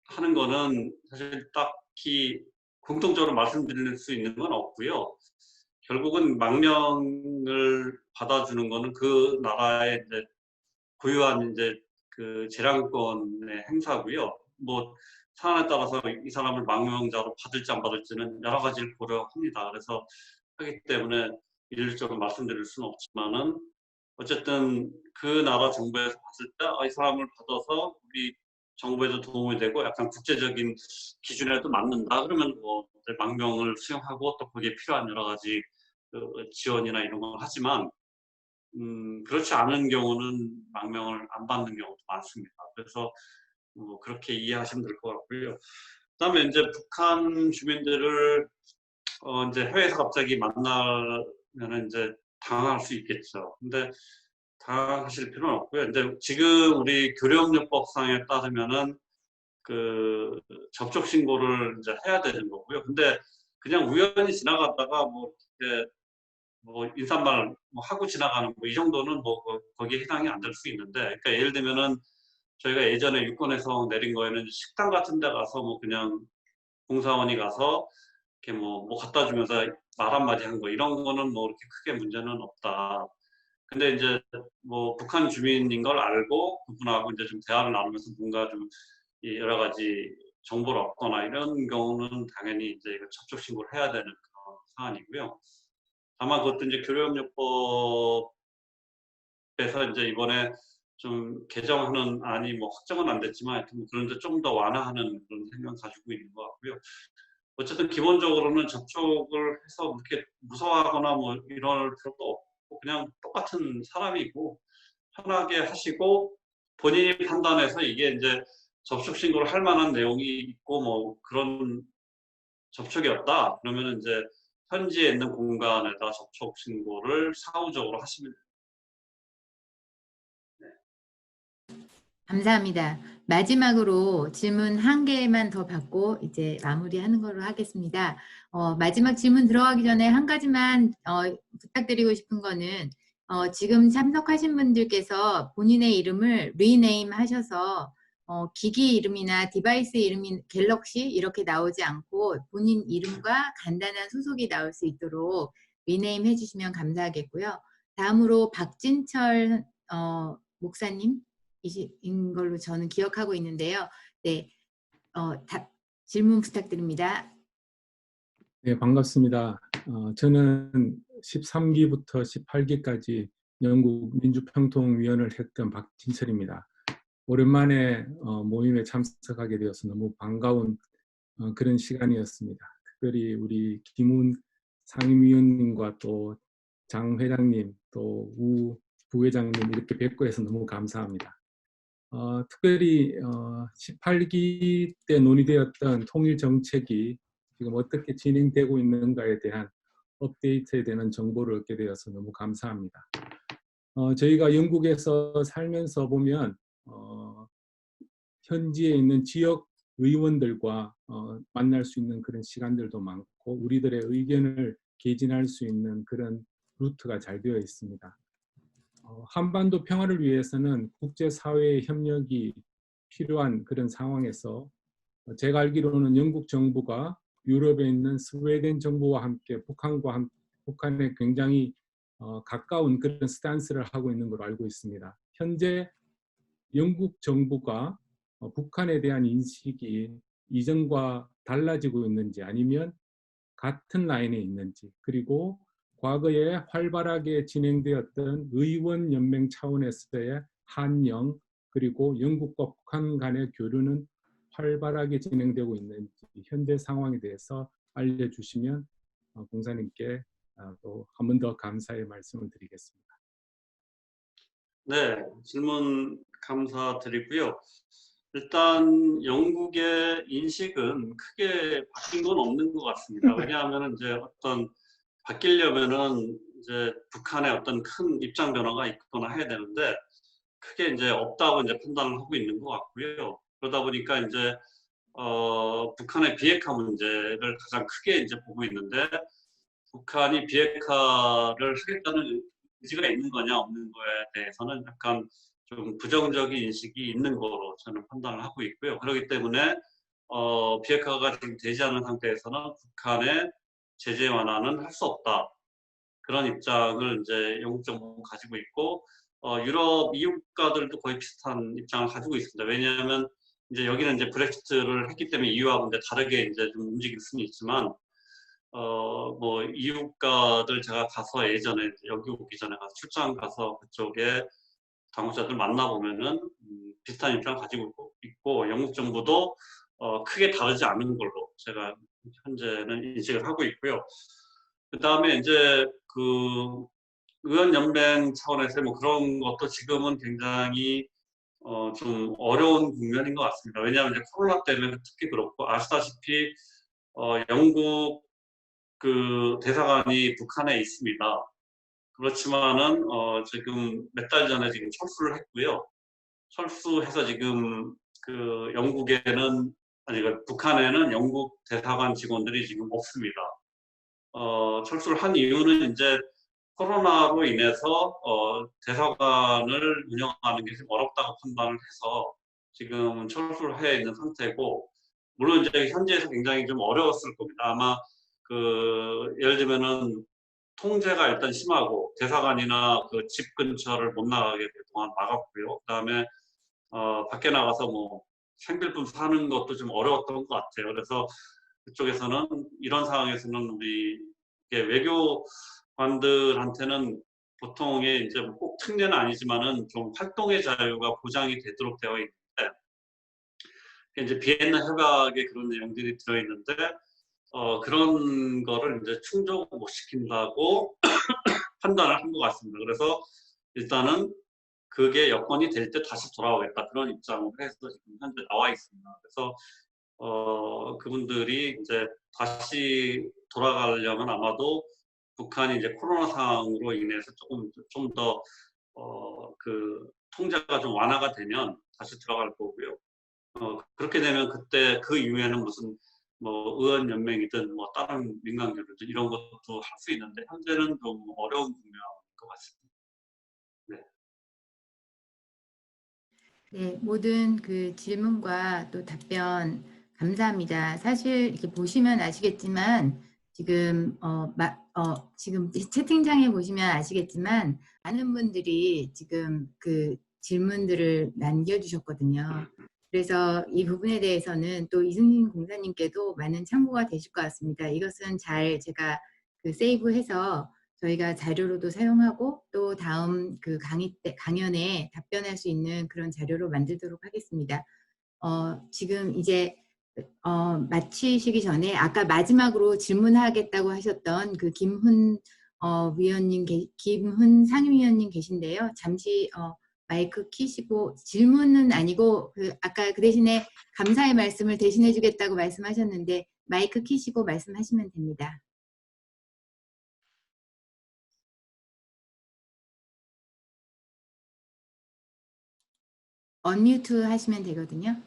하는 거는 사실 딱히 공통적으로 말씀드릴 수 있는 건 없고요. 결국은 망명을 받아주는 거는 그 나라의 이제 고유한 이제 그 재량권의 행사고요. 뭐 상황에 따라서 이 사람을 망명자로 받을지 안 받을지는 여러 가지를 고려합니다. 그래서 하기 때문에 일률적으로 말씀드릴 수는 없지만은 어쨌든 그 나라 정부에서 봤을 때 이 사람을 받아서 우리 정부에도 도움이 되고 약간 국제적인 기준에도 맞는다. 그러면 뭐 망명을 수용하고 또 거기에 필요한 여러 가지 지원이나 이런 걸 하지만 그렇지 않은 경우는 망명을 안 받는 경우도 많습니다. 그래서 그렇게 이해하시면 될 것 같고요. 그다음에 이제 북한 주민들을 이제 해외에서 갑자기 만나면은 이제 당황할 수 있겠죠. 근데 당황하실 필요는 없고요. 이제 지금 우리 교류협력법상에 따르면은 그 접촉 신고를 이제 해야 되는 거고요. 근데 그냥 우연히 지나가다가 뭐 이렇게 뭐 인사말 뭐 하고 지나가는 뭐 이 정도는 뭐 거기에 해당이 안 될 수 있는데, 그러니까 예를 들면은 저희가 예전에 유권해서 내린 거에는 식당 같은 데 가서 뭐 그냥 공사원이 가서 이렇게 뭐 갖다 주면서 말 한마디 한 거 이런 거는 뭐 이렇게 크게 문제는 없다. 근데 이제 뭐 북한 주민인 걸 알고 그분하고 이제 좀 대화를 나누면서 뭔가 좀 여러 가지 정보를 얻거나 이런 경우는 당연히 이제 이거 접촉 신고를 해야 되는 그런 사안이고요. 다만 그것도 이제 교류협력법에서 이제 이번에 좀 개정하는 안이 뭐 확정은 안 됐지만 하여튼 그런데 좀 더 완화하는 그런 생각 가지고 있는 것 같고요. 어쨌든 기본적으로는 접촉을 해서 이렇게 무서워하거나 뭐 이럴 필요도 없고 그냥 똑같은 사람이고 편하게 하시고 본인이 판단해서 이게 이제 접촉 신고를 할 만한 내용이 있고 뭐 그런 접촉이 없다 그러면 이제 현지에 있는 공간에다 접촉 신고를 사후적으로 하시면 감사합니다. 마지막으로 질문 한 개만 더 받고 이제 마무리하는 걸로 하겠습니다. 마지막 질문 들어가기 전에 한 가지만 부탁드리고 싶은 거는 지금 참석하신 분들께서 본인의 이름을 리네임 하셔서 기기 이름이나 디바이스 이름이 갤럭시 이렇게 나오지 않고 본인 이름과 간단한 소속이 나올 수 있도록 리네임 해주시면 감사하겠고요. 다음으로 박진철 목사님 인 걸로 저는 기억하고 있는데요. 네, 질문 부탁드립니다. 네, 반갑습니다. 저는 13기부터 18기까지 영국 민주평통위원을 했던 박진철입니다. 오랜만에 모임에 참석하게 되어서 너무 반가운 그런 시간이었습니다. 특별히 우리 김훈 상임위원님과 또 장 회장님, 또 우 부회장님 이렇게 뵙고 해서 너무 감사합니다. 특별히 18기 때 논의되었던 통일 정책이 지금 어떻게 진행되고 있는가에 대한 업데이트에 대한 정보를 얻게 되어서 너무 감사합니다. 저희가 영국에서 살면서 보면 현지에 있는 지역 의원들과 만날 수 있는 그런 시간들도 많고 우리들의 의견을 개진할 수 있는 그런 루트가 잘 되어 있습니다. 한반도 평화를 위해서는 국제사회의 협력이 필요한 그런 상황에서 제가 알기로는 영국 정부가 유럽에 있는 스웨덴 정부와 함께 북한에 굉장히 가까운 그런 스탠스를 하고 있는 걸로 알고 있습니다. 현재 영국 정부가 북한에 대한 인식이 이전과 달라지고 있는지 아니면 같은 라인에 있는지, 그리고 과거에 활발하게 진행되었던 의원연맹 차원에서의 한영, 그리고 영국과 북한 간의 교류는 활발하게 진행되고 있는지 현재 상황에 대해서 알려주시면 공사님께 또 한 번 더 감사의 말씀을 드리겠습니다. 네, 질문 감사드리고요. 일단 영국의 인식은 크게 바뀐 건 없는 것 같습니다. 왜냐하면 이제 어떤 바뀌려면은 이제 북한의 어떤 큰 입장 변화가 있거나 해야 되는데 크게 이제 없다고 이제 판단을 하고 있는 것 같고요. 그러다 보니까 이제 북한의 비핵화 문제를 가장 크게 이제 보고 있는데 북한이 비핵화를 하겠다는 의지가 있는 거냐 없는 거에 대해서는 약간 좀 부정적인 인식이 있는 거로 저는 판단을 하고 있고요. 그렇기 때문에 비핵화가 지금 되지 않은 상태에서는 북한의 제재 완화는 할 수 없다. 그런 입장을 이제 영국 정부가 가지고 있고 유럽 EU 국가들도 거의 비슷한 입장을 가지고 있습니다. 왜냐하면 이제 여기는 이제 브렉시트를 했기 때문에 EU하고 이제 다르게 이제 좀 움직일 수는 있지만 뭐 EU 국가들 제가 가서 예전에 여기 오기 전에 가서 출장 가서 그쪽에 당국자들 만나보면은 비슷한 입장 가지고 있고 영국 정부도 크게 다르지 않은 걸로 제가 현재는 인식을 하고 있고요. 그 다음에 이제 그 의원연맹 차원에서 뭐 그런 것도 지금은 굉장히 좀 어려운 국면인 것 같습니다. 왜냐하면 이제 코로나 때문에 특히 그렇고 아시다시피 영국 그 대사관이 북한에 있습니다. 그렇지만은 지금 몇 달 전에 지금 철수를 했고요. 철수해서 지금 그 영국에는 아니 그 북한에는 영국 대사관 직원들이 지금 없습니다. 철수를 한 이유는 이제 코로나로 인해서 대사관을 운영하는 게 좀 어렵다고 판단을 해서 지금 철수를 해 있는 상태고 물론 이제 현지에서 굉장히 좀 어려웠을 겁니다. 아마 그 예를 들면은 통제가 일단 심하고 대사관이나 그 집 근처를 못 나가게 동안 막았고요. 그다음에 밖에 나가서 뭐 생필품 사는 것도 좀 어려웠던 것 같아요. 그래서 그쪽에서는 이런 상황에서는 우리 외교관들한테는 보통의 이제 꼭 특례는 아니지만은 좀 활동의 자유가 보장이 되도록 되어 있는데 이제 비엔나 협약에 그런 내용들이 들어 있는데 그런 거를 이제 충족 못 시킨다고 판단을 한 것 같습니다. 그래서 일단은 그게 여건이 될 때 다시 돌아오겠다 그런 입장으로 해서 지금 현재 나와 있습니다. 그래서 그분들이 이제 다시 돌아가려면 아마도 북한이 이제 코로나 상황으로 인해서 조금 좀 더 그 통제가 좀 완화가 되면 다시 들어갈 거고요. 그렇게 되면 그때 그 이후에는 무슨 뭐 의원연맹이든 뭐 다른 민간교류든 이런 것도 할 수 있는데 현재는 좀 어려운 국면인 것 같습니다. 네. 네, 모든 그 질문과 또 답변 감사합니다. 사실 이렇게 보시면 아시겠지만 지금 지금 채팅창에 보시면 아시겠지만 많은 분들이 지금 그 질문들을 남겨주셨거든요. 그래서 이 부분에 대해서는 또 이승민 공사님께도 많은 참고가 되실 것 같습니다. 이것은 잘 제가 그 세이브해서 저희가 자료로도 사용하고 또 다음 그 강연에 답변할 수 있는 그런 자료로 만들도록 하겠습니다. 지금 이제 마치시기 전에 아까 마지막으로 질문하겠다고 하셨던 그 김훈 위원님, 김훈 상임위원님 계신데요. 잠시 마이크 키시고 질문은 아니고 아까 그 대신에 감사의 말씀을 대신해 주겠다고 말씀하셨는데 마이크 키시고 말씀하시면 됩니다. 언뮤트 하시면 되거든요.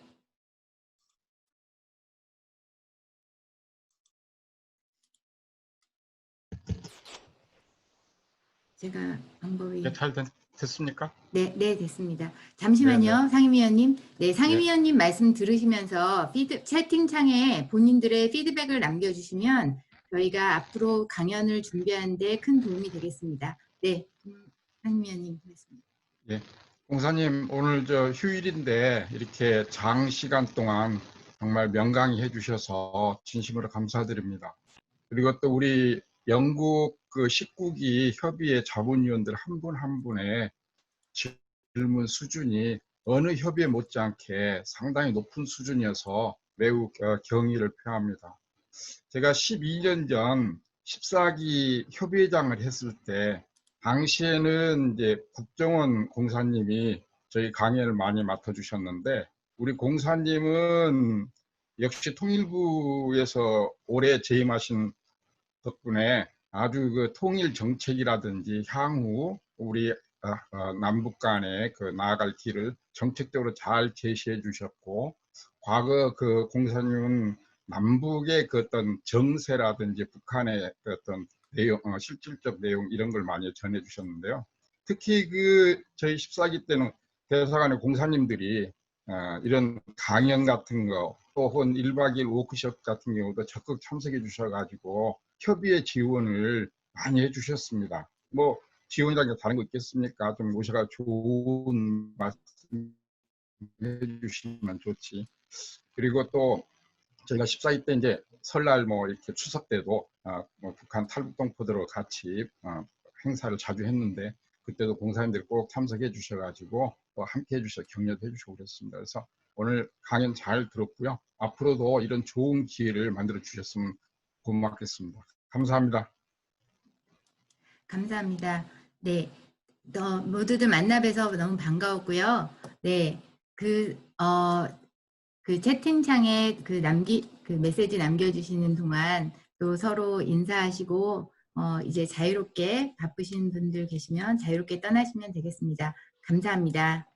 제가 방법이 잘 됐습니까? 네, 됐습니다. 잠시만요, 네네. 상임위원님. 네, 상임위원님 말씀 들으시면서 채팅창에 본인들의 피드백을 남겨주시면 저희가 앞으로 강연을 준비하는 데 큰 도움이 되겠습니다. 네, 상임위원님 말씀입니다. 예. 공사님 오늘 저 휴일인데 이렇게 장시간 동안 정말 명강의 해주셔서 진심으로 감사드립니다. 그리고 또 우리 영국 그 19기 협의회 자문위원들 한 분 한 분의 질문 수준이 어느 협의회 못지않게 상당히 높은 수준이어서 매우 경의를 표합니다. 제가 12년 전 14기 협의회장을 했을 때 당시에는 이제 국정원 공사님이 저희 강연을 많이 맡아주셨는데 우리 공사님은 역시 통일부에서 오래 재임하신 덕분에 아주 그 통일 정책이라든지 향후 우리 남북 간의 그 나아갈 길을 정책적으로 잘 제시해 주셨고 과거 그 공사님은 남북의 그 어떤 정세라든지 북한의 그 어떤 내용, 실질적 내용 이런 걸 많이 전해 주셨는데요. 특히 그 저희 14기 때는 대사관의 공사님들이 이런 강연 같은 거 또는 1박 2일 워크숍 같은 경우도 적극 참석해 주셔가지고 협의회 지원을 많이 해주셨습니다. 뭐 지원이라는 게 다른 거 있겠습니까? 좀 오셔가 좋은 말씀 해주시면 좋지. 그리고 또 저희가 14기 때 이제 설날 뭐 이렇게 추석 때도 뭐 북한 탈북동포들과 같이 행사를 자주 했는데 그때도 공사님들이 꼭 참석해 주셔가지고 또 함께 해주셔서 격려도 해주시고 그랬습니다. 그래서 오늘 강연 잘 들었고요. 앞으로도 이런 좋은 기회를 만들어 주셨으면 고맙겠습니다. 감사합니다. 감사합니다. 네, 모두들 만나 뵈서 너무 반가웠고요. 네, 그 채팅창에 그 메시지 남겨주시는 동안 또 서로 인사하시고 이제 자유롭게 바쁘신 분들 계시면 자유롭게 떠나시면 되겠습니다. 감사합니다.